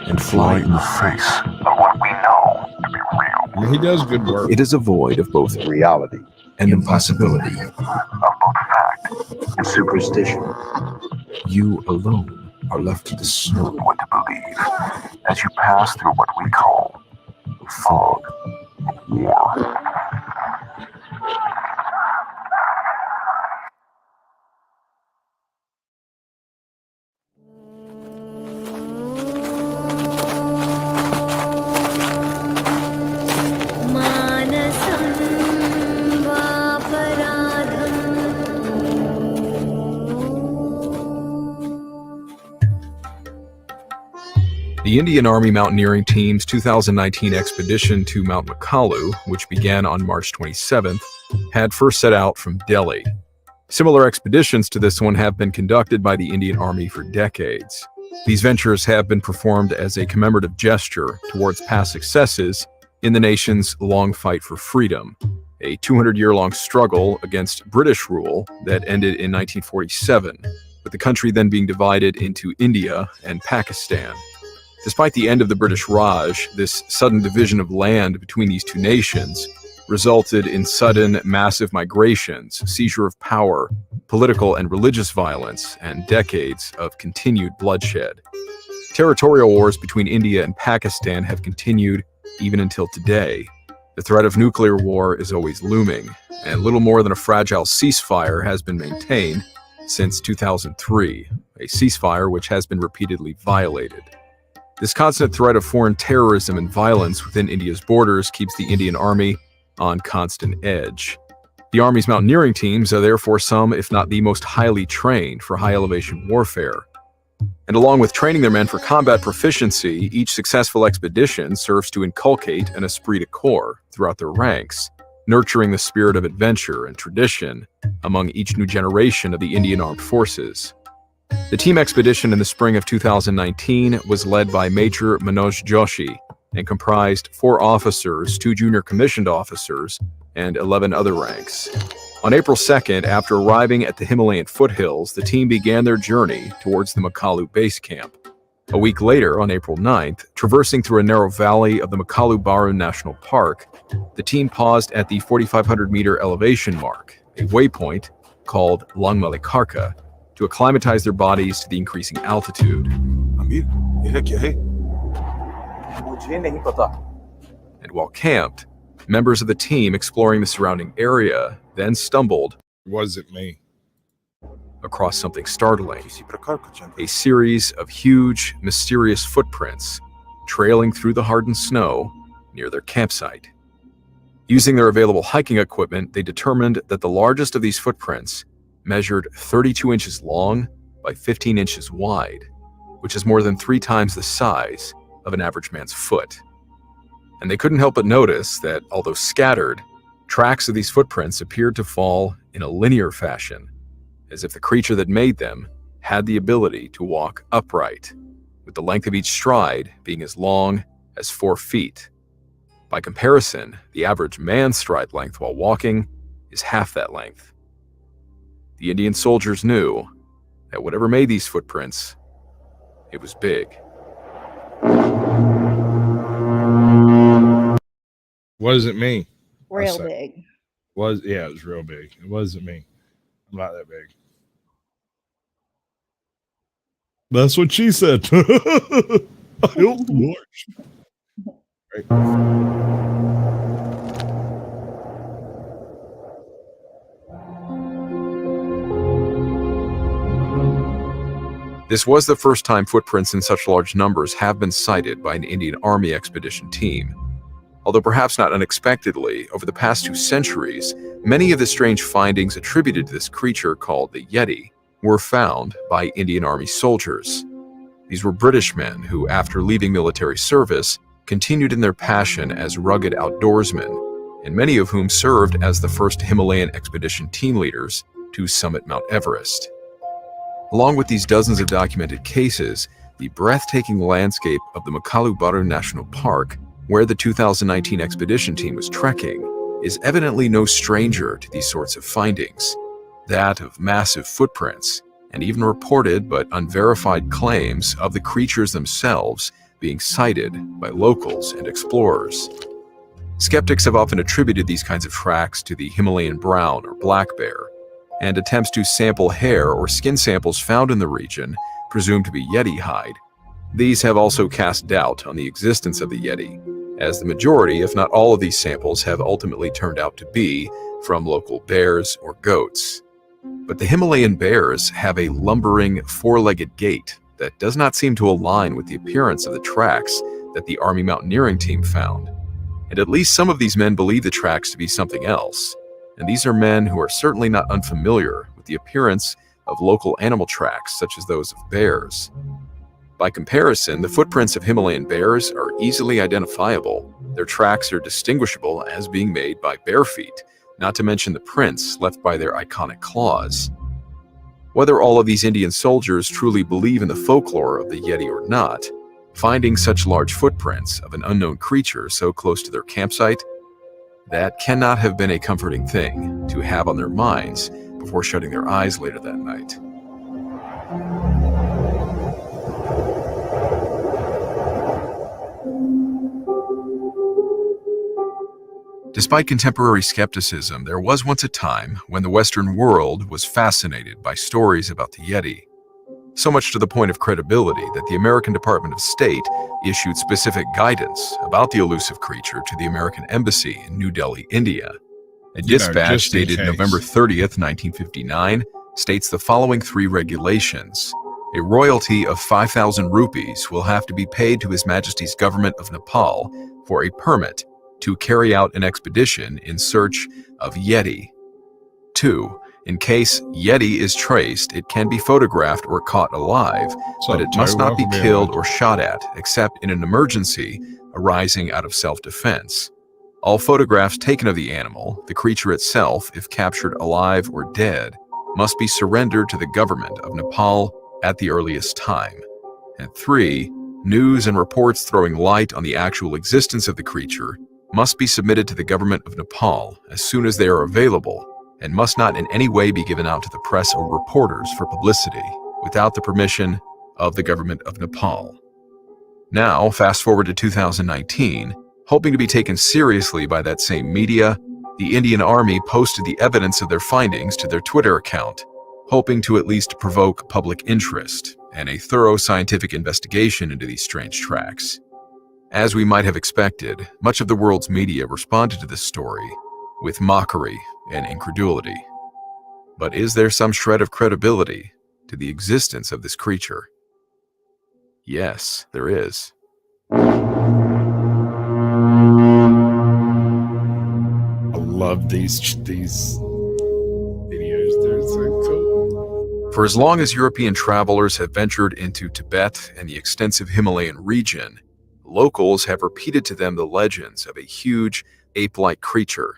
and fly in the face of what we know to be real. I mean, he does good work. It is a void of both reality and impossibility. Of both fact and superstition. You alone are left to discern what to believe as you pass through what we call the fog of war. The Indian Army Mountaineering Team's 2019 expedition to Mount Makalu, which began on March 27th, had first set out from Delhi. Similar expeditions to this one have been conducted by the Indian Army for decades. These ventures have been performed as a commemorative gesture towards past successes in the nation's long fight for freedom, a 200-year-long struggle against British rule that ended in 1947, with the country then being divided into India and Pakistan. Despite the end of the British Raj, this sudden division of land between these two nations resulted in sudden, massive migrations, seizure of power, political and religious violence, and decades of continued bloodshed. Territorial wars between India and Pakistan have continued even until today. The threat of nuclear war is always looming, and little more than a fragile ceasefire has been maintained since 2003, a ceasefire which has been repeatedly violated. This constant threat of foreign terrorism and violence within India's borders keeps the Indian Army on constant edge. The Army's mountaineering teams are therefore some, if not the most highly trained for high-elevation warfare. And along with training their men for combat proficiency, each successful expedition serves to inculcate an esprit de corps throughout their ranks, nurturing the spirit of adventure and tradition among each new generation of the Indian Armed Forces. The team expedition in the spring of 2019 was led by Major Manoj Joshi and comprised 4 officers, 2 junior commissioned officers, and 11 other ranks. On April 2nd, after arriving at the Himalayan foothills, the team began their journey towards the Makalu base camp. A week later, on April 9th, traversing through a narrow valley of the Makalu Baru National Park, the team paused at the 4,500-meter elevation mark, a waypoint called Langmalikarka, to acclimatize their bodies to the increasing altitude. And while camped, members of the team exploring the surrounding area then stumbled Was it me? across something startling. A series of huge, mysterious footprints trailing through the hardened snow near their campsite. Using their available hiking equipment, they determined that the largest of these footprints measured 32 inches long by 15 inches wide, which is more than 3 times the size of an average man's foot. And they couldn't help but notice that, although scattered, tracks of these footprints appeared to fall in a linear fashion, as if the creature that made them had the ability to walk upright, with the length of each stride being as long as 4 feet. By comparison, the average man's stride length while walking is half that length. The Indian soldiers knew that whatever made these footprints, it was big. Wasn't me. Real big. It was real big. It wasn't me. I'm not that big. That's what she said. I hope large. Right. This was the first time footprints in such large numbers have been cited by an Indian Army expedition team. Although perhaps not unexpectedly, over the past 2 centuries, many of the strange findings attributed to this creature called the Yeti were found by Indian Army soldiers. These were British men who, after leaving military service, continued in their passion as rugged outdoorsmen, and many of whom served as the first Himalayan expedition team leaders to summit Mount Everest. Along with these dozens of documented cases, the breathtaking landscape of the Makalu Baru National Park, where the 2019 expedition team was trekking, is evidently no stranger to these sorts of findings. That of massive footprints, and even reported but unverified claims of the creatures themselves being cited by locals and explorers. Skeptics have often attributed these kinds of tracks to the Himalayan brown or black bear, and attempts to sample hair or skin samples found in the region, presumed to be Yeti hide. These have also cast doubt on the existence of the Yeti, as the majority, if not all of these samples, have ultimately turned out to be from local bears or goats. But the Himalayan bears have a lumbering, 4-legged gait that does not seem to align with the appearance of the tracks that the Army mountaineering team found. And at least some of these men believe the tracks to be something else. And these are men who are certainly not unfamiliar with the appearance of local animal tracks such as those of bears. By comparison, the footprints of Himalayan bears are easily identifiable. Their tracks are distinguishable as being made by bare feet, not to mention the prints left by their iconic claws. Whether all of these Indian soldiers truly believe in the folklore of the Yeti or not, finding such large footprints of an unknown creature so close to their campsite, that cannot have been a comforting thing to have on their minds before shutting their eyes later that night. Despite contemporary skepticism, there was once a time when the Western world was fascinated by stories about the Yeti. So much to the point of credibility that the American Department of State issued specific guidance about the elusive creature to the American Embassy in New Delhi, India. A dispatch dated November 30th, 1959, states the following 3 regulations. A royalty of 5,000 rupees will have to be paid to His Majesty's Government of Nepal for a permit to carry out an expedition in search of Yeti. 2. In case Yeti is traced, it can be photographed or caught alive, but it must not be killed or shot at, except in an emergency arising out of self-defense. All photographs taken of the animal, the creature itself, if captured alive or dead, must be surrendered to the government of Nepal at the earliest time. And 3. News and reports throwing light on the actual existence of the creature must be submitted to the government of Nepal as soon as they are available, and must not in any way be given out to the press or reporters for publicity without the permission of the government of Nepal. Now, fast forward to 2019, hoping to be taken seriously by that same media, the Indian Army posted the evidence of their findings to their Twitter account, hoping to at least provoke public interest and a thorough scientific investigation into these strange tracks. As we might have expected, much of the world's media responded to this story with mockery and incredulity. But is there some shred of credibility to the existence of this creature? Yes, there is. I love these videos. They're so cool. For as long as European travelers have ventured into Tibet and the extensive Himalayan region, locals have repeated to them the legends of a huge ape-like creature.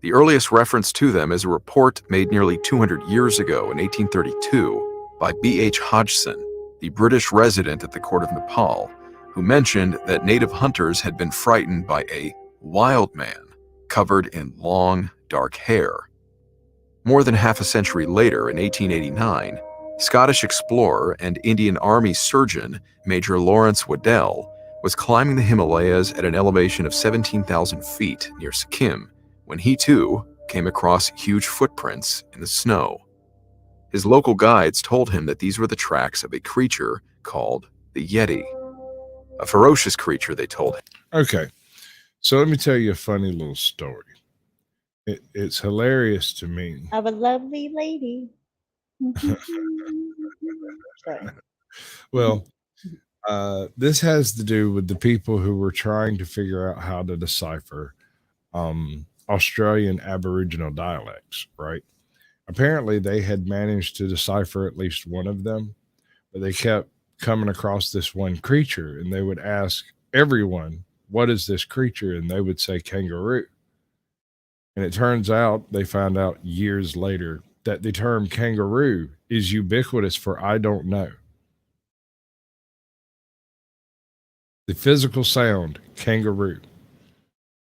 The earliest reference to them is a report made nearly 200 years ago in 1832 by B.H. Hodgson, the British resident at the court of Nepal, who mentioned that native hunters had been frightened by a wild man, covered in long, dark hair. More than half a century later, in 1889, Scottish explorer and Indian Army surgeon Major Lawrence Waddell was climbing the Himalayas at an elevation of 17,000 feet near Sikkim when he too came across huge footprints in the snow. His local guides told him that these were the tracks of a creature called the Yeti. A ferocious creature, they told him. Okay, so let me tell you a funny little story. It's hilarious to me. Of a lovely lady. Sorry. Well, this has to do with the people who were trying to figure out how to decipher Australian Aboriginal dialects, right? Apparently, they had managed to decipher at least one of them, but they kept coming across this one creature, and they would ask everyone, "What is this creature?" And they would say kangaroo. And it turns out, they found out years later, that the term kangaroo is ubiquitous for I don't know. The physical sound, kangaroo,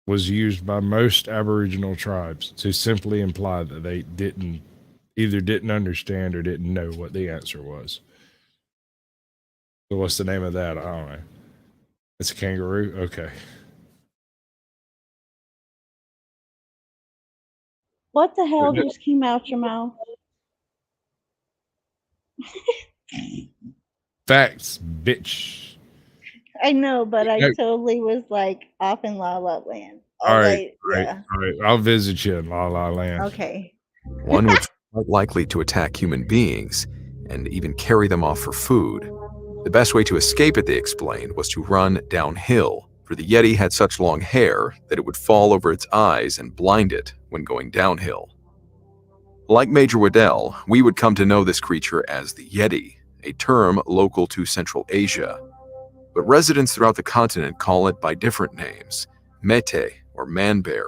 was used by most Aboriginal tribes to simply imply that they either didn't understand or didn't know what the answer was. So what's the name of that? I don't know. It's a kangaroo? Okay. What the hell just came out your mouth? Facts, bitch. I know, but I No. totally was like off in La La Land. All right, Yeah. all right. I'll visit you in La La Land. Okay. One which was likely to attack human beings and even carry them off for food. The best way to escape it, they explained, was to run downhill, for the Yeti had such long hair that it would fall over its eyes and blind it when going downhill. Like Major Waddell, we would come to know this creature as the Yeti, a term local to Central Asia. But residents throughout the continent call it by different names: Mete or man bear,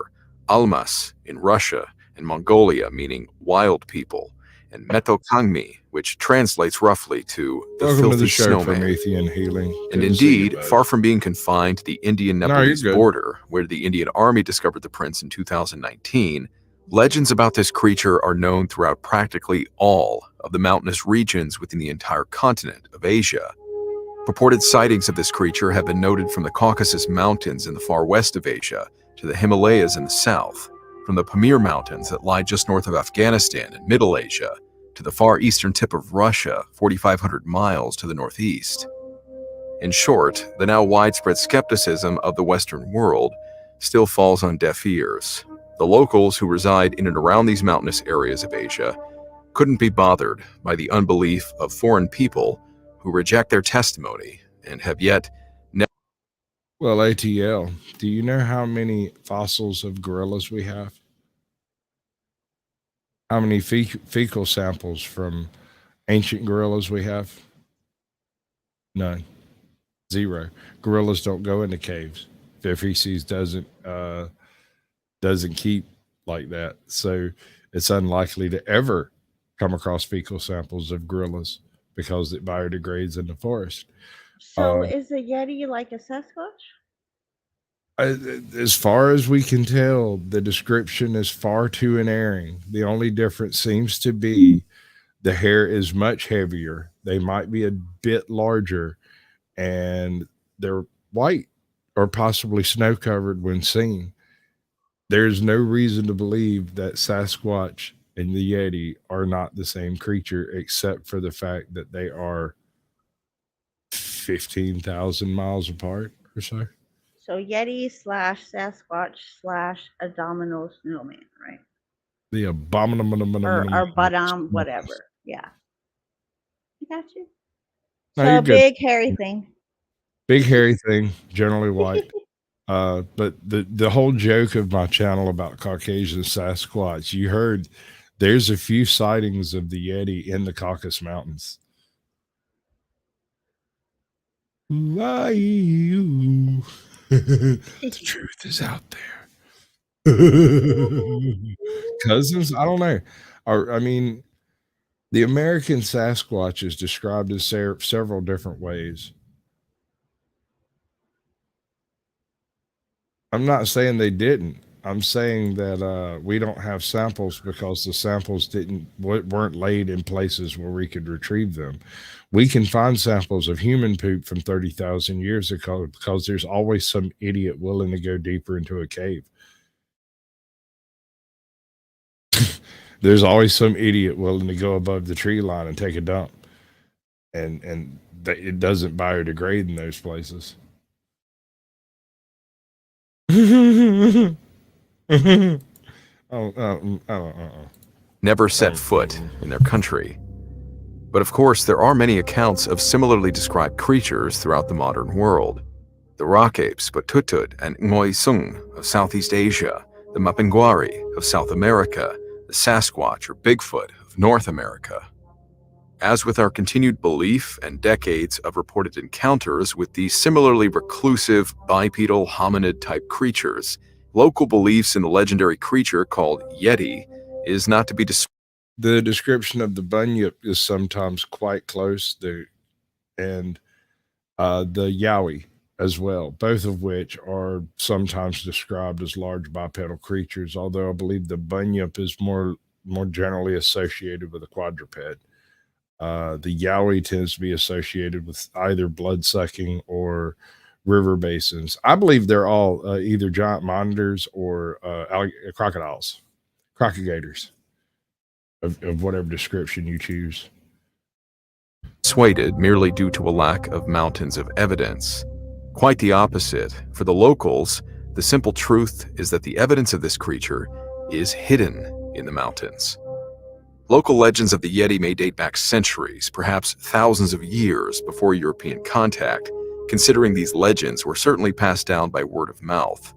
Almas in Russia and Mongolia, meaning wild people, and Metokangmi, which translates roughly to the Welcome to filthy the show, snowman. Promethean Healing. And Good to see you, indeed, bud. far from being confined to the Indian-Nepalese good. border, where the Indian Army discovered the prints in 2019, legends about this creature are known throughout practically all of the mountainous regions within the entire continent of Asia. Purported sightings of this creature have been noted from the Caucasus Mountains in the far west of Asia to the Himalayas in the south, from the Pamir Mountains that lie just north of Afghanistan and Middle Asia, to the far eastern tip of Russia, 4,500 miles to the northeast. In short, the now widespread skepticism of the Western world still falls on deaf ears. The locals who reside in and around these mountainous areas of Asia couldn't be bothered by the unbelief of foreign people who reject their testimony and have yet never. Well, ATL, do you know how many fossils of gorillas we have? How many fecal samples from ancient gorillas we have? None. Zero. Gorillas don't go into caves. Their feces doesn't keep like that. So it's unlikely to ever come across fecal samples of gorillas because it biodegrades in the forest. So is a Yeti like a Sasquatch? As far as we can tell, the description is far too unerring. The only difference seems to be the hair is much heavier. They might be a bit larger, and they're white or possibly snow covered when seen. There's no reason to believe that Sasquatch and the Yeti are not the same creature, except for the fact that they are 15,000 miles apart or so. So Yeti / Sasquatch / Abdominal Snowman, right? The abominable Or bottom, whatever. Yeah. I got you. No, So you're a good. big hairy thing. Big hairy thing, generally white. But the whole joke of my channel about Caucasian Sasquatch, you heard there's a few sightings of the Yeti in the Caucasus Mountains. The truth is out there. Cousins? I don't know. I mean, the American Sasquatch is described in several different ways. I'm not saying they didn't. I'm saying that we don't have samples because the samples weren't laid in places where we could retrieve them. We can find samples of human poop from 30,000 years ago because there's always some idiot willing to go deeper into a cave. There's always some idiot willing to go above the tree line and take a dump, and it doesn't biodegrade in those places. Never set foot in their country. But of course, there are many accounts of similarly described creatures throughout the modern world. The rock apes, Batutut and Ngoisung of Southeast Asia, the Mapinguari of South America, the Sasquatch or Bigfoot of North America. As with our continued belief and decades of reported encounters with these similarly reclusive bipedal hominid-type creatures, local beliefs in the legendary creature called Yeti is not to be The description of the bunyip is sometimes quite close, and the yowie as well, both of which are sometimes described as large bipedal creatures, although I believe the bunyip is more generally associated with a quadruped. The yowie tends to be associated with either blood-sucking or river basins. I believe they're all either giant monitors or crocodiles, crocodigators. Of whatever description you choose. Persuaded merely due to a lack of mountains of evidence. Quite the opposite. For the locals, the simple truth is that the evidence of this creature is hidden in the mountains. Local legends of the Yeti may date back centuries, perhaps thousands of years before European contact, considering these legends were certainly passed down by word of mouth.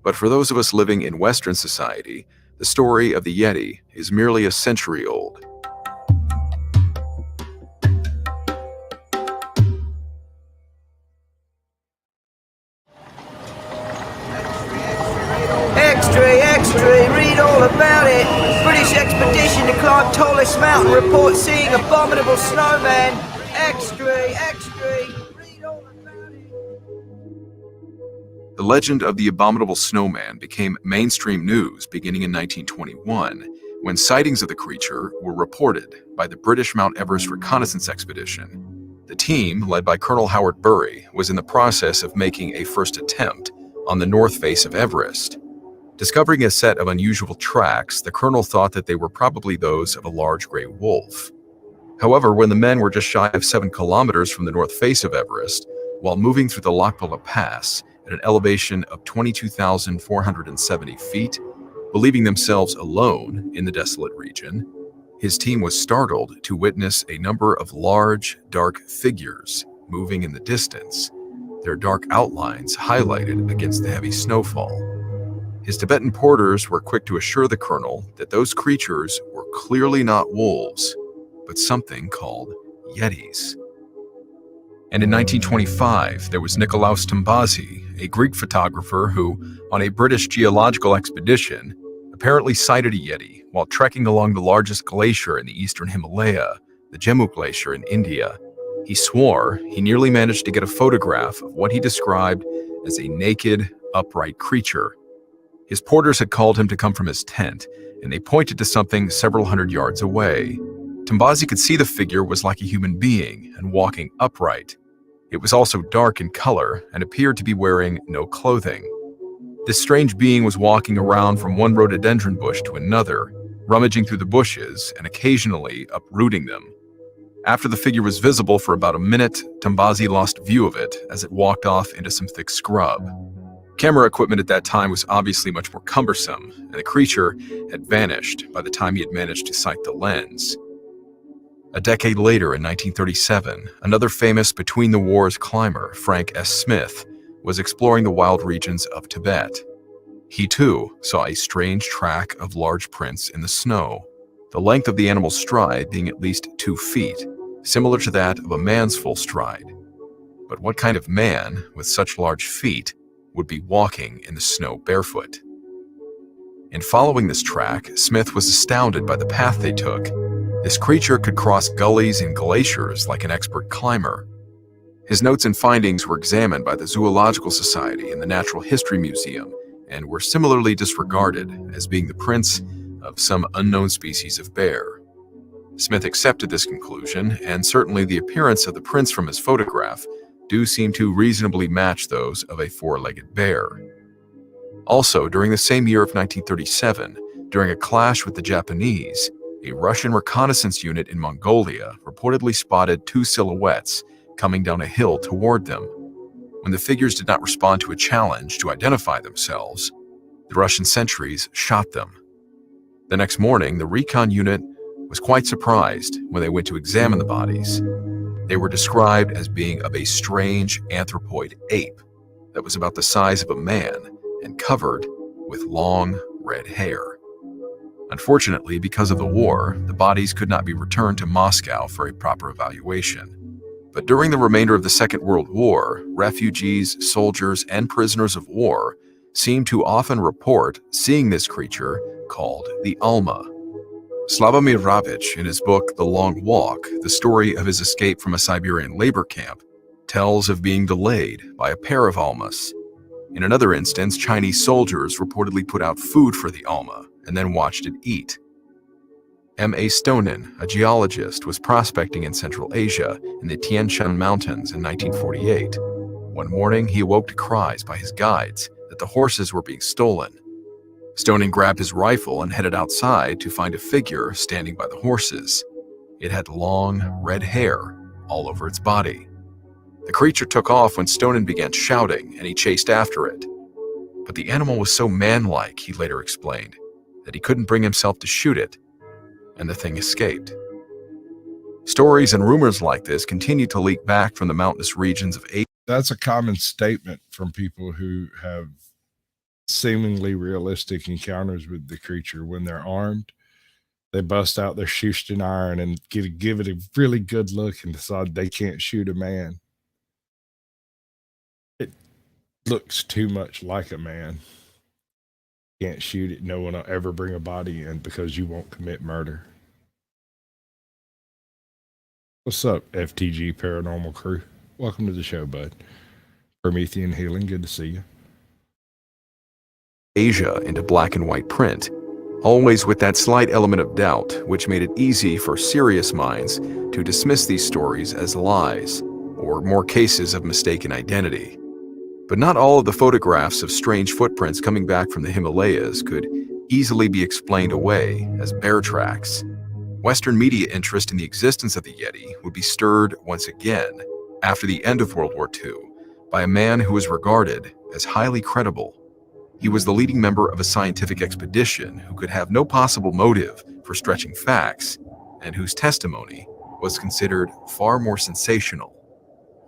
But for those of us living in Western society, the story of the Yeti is merely a century old. Extra, read all about it. British expedition to climb tallest mountain, report seeing abominable snowman. Extra, read all about it. The legend of the abominable snowman became mainstream news beginning in 1921, when sightings of the creature were reported by the British Mount Everest reconnaissance expedition. The team, led by Colonel Howard Bury, was in the process of making a first attempt on the north face of Everest. Discovering a set of unusual tracks, the colonel thought that they were probably those of a large gray wolf. However, when the men were just shy of 7 kilometers from the north face of Everest, while moving through the Lakpala Pass at an elevation of 22,470 feet, believing themselves alone in the desolate region, his team was startled to witness a number of large, dark figures moving in the distance, their dark outlines highlighted against the heavy snowfall. His Tibetan porters were quick to assure the colonel that those creatures were clearly not wolves, but something called Yetis. And in 1925, there was Nikolaos Tombazi, a Greek photographer who, on a British geological expedition, apparently sighted a Yeti while trekking along the largest glacier in the eastern Himalaya, the Jemu Glacier in India. He swore he nearly managed to get a photograph of what he described as a naked, upright creature. His porters had called him to come from his tent, and they pointed to something several hundred yards away. Tombazi could see the figure was like a human being and walking upright. It was also dark in color and appeared to be wearing no clothing. This strange being was walking around from one rhododendron bush to another, rummaging through the bushes and occasionally uprooting them. After the figure was visible for about a minute, Tombazi lost view of it as it walked off into some thick scrub. Camera equipment at that time was obviously much more cumbersome, and the creature had vanished by the time he had managed to sight the lens. A decade later, in 1937, another famous between-the-wars climber, Frank S. Smith, was exploring the wild regions of Tibet. He, too, saw a strange track of large prints in the snow, the length of the animal's stride being at least 2 feet, similar to that of a man's full stride. But what kind of man, with such large feet, would be walking in the snow barefoot? In following this track, Smith was astounded by the path they took. This creature could cross gullies and glaciers like an expert climber. His notes and findings were examined by the Zoological Society and the Natural History Museum and were similarly disregarded as being the prints of some unknown species of bear. Smith accepted this conclusion, and certainly the appearance of the prints from his photograph do seem to reasonably match those of a four-legged bear. Also, during the same year of 1937, during a clash with the Japanese, a Russian reconnaissance unit in Mongolia reportedly spotted two silhouettes coming down a hill toward them. When the figures did not respond to a challenge to identify themselves, the Russian sentries shot them. The next morning, the recon unit was quite surprised when they went to examine the bodies. They were described as being of a strange anthropoid ape that was about the size of a man and covered with long red hair. Unfortunately, because of the war, the bodies could not be returned to Moscow for a proper evaluation. But during the remainder of the Second World War, refugees, soldiers, and prisoners of war seemed to often report seeing this creature called the Alma. Slavomir Ravich, in his book The Long Walk, the story of his escape from a Siberian labor camp, tells of being delayed by a pair of Almas. In another instance, Chinese soldiers reportedly put out food for the Alma and then watched it eat. M.A. Stonin, a geologist, was prospecting in Central Asia in the Tian Shan Mountains in 1948. One morning, he awoke to cries by his guides that the horses were being stolen. Stonin grabbed his rifle and headed outside to find a figure standing by the horses. It had long, red hair all over its body. The creature took off when Stonin began shouting, and he chased after it. But the animal was so manlike, he later explained, that he couldn't bring himself to shoot it, and the thing escaped. Stories and rumors like this continue to leak back from the mountainous regions of Asia. That's a common statement from people who have seemingly realistic encounters with the creature. When they're armed, they bust out their Schuster iron and give it a really good look and decide they can't shoot a man. It looks too much like a man. Can't shoot it. No one will ever bring a body in because you won't commit murder. What's up, FTG Paranormal Crew? Welcome to the show, bud. Promethean Healing, good to see you. Asia into black and white print, always with that slight element of doubt, which made it easy for serious minds to dismiss these stories as lies, or more cases of mistaken identity. But not all of the photographs of strange footprints coming back from the Himalayas could easily be explained away as bear tracks. Western media interest in the existence of the Yeti would be stirred once again after the end of World War II by a man who was regarded as highly credible. He was the leading member of a scientific expedition who could have no possible motive for stretching facts, and whose testimony was considered far more sensational.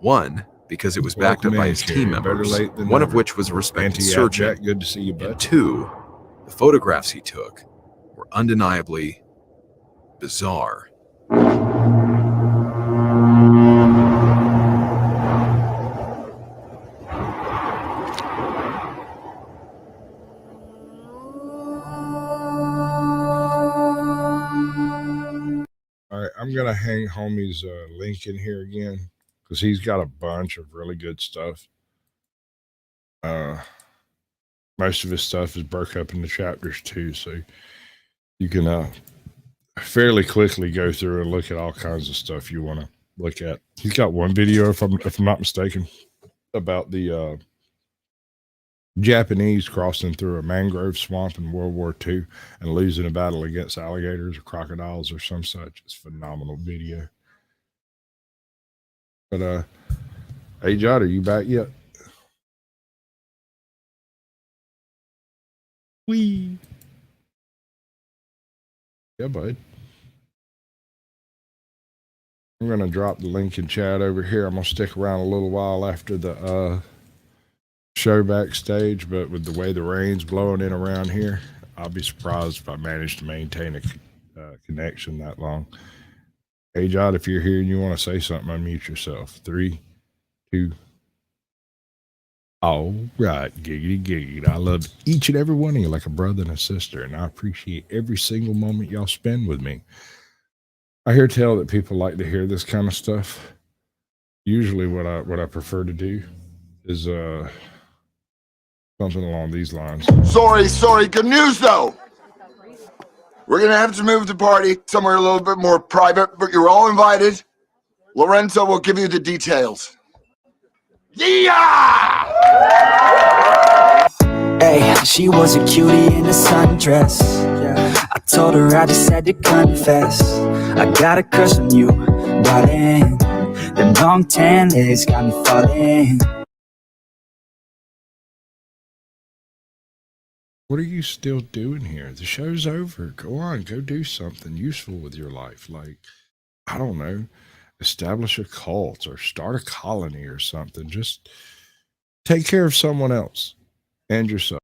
One, because it was backed up by his team members, one of which was a respected surgeon. Good to see you, bud. And two, the photographs he took were undeniably bizarre. All right, I'm gonna hang homie's link in here again because he's got a bunch of really good stuff. Most of his stuff is broke up into chapters too, so you can fairly quickly go through and look at all kinds of stuff you want to look at. He's got one video, if I'm not mistaken, about the Japanese crossing through a mangrove swamp in World War II and losing a battle against alligators or crocodiles or some such. It's a phenomenal video. But hey Jod, are you back yet? Wee. Yeah, bud. I'm going to drop the link in chat over here. I'm going to stick around a little while after the show backstage, but with the way the rain's blowing in around here, I'll be surprised if I manage to maintain a connection that long. Hey, Jod, if you're here and you want to say something, unmute yourself. 3, 2. All right, giggity, giggity. I love each and every one of you like a brother and a sister, and I appreciate every single moment y'all spend with me. I hear tell that people like to hear this kind of stuff. usually what I prefer to do is something along these lines. Sorry. Good news, though. We're going to have to move the party somewhere a little bit more private, but you're all invited. Lorenzo will give you the details. Yeah! Hey, she was a cutie in a sundress. I told her I just had to confess. I got a crush on you, darling. Them long tan legs got me falling. What are you still doing here? The show's over. Go on, go do something useful with your life. Like, I don't know, establish a cult or start a colony or something. Just take care of someone else and yourself.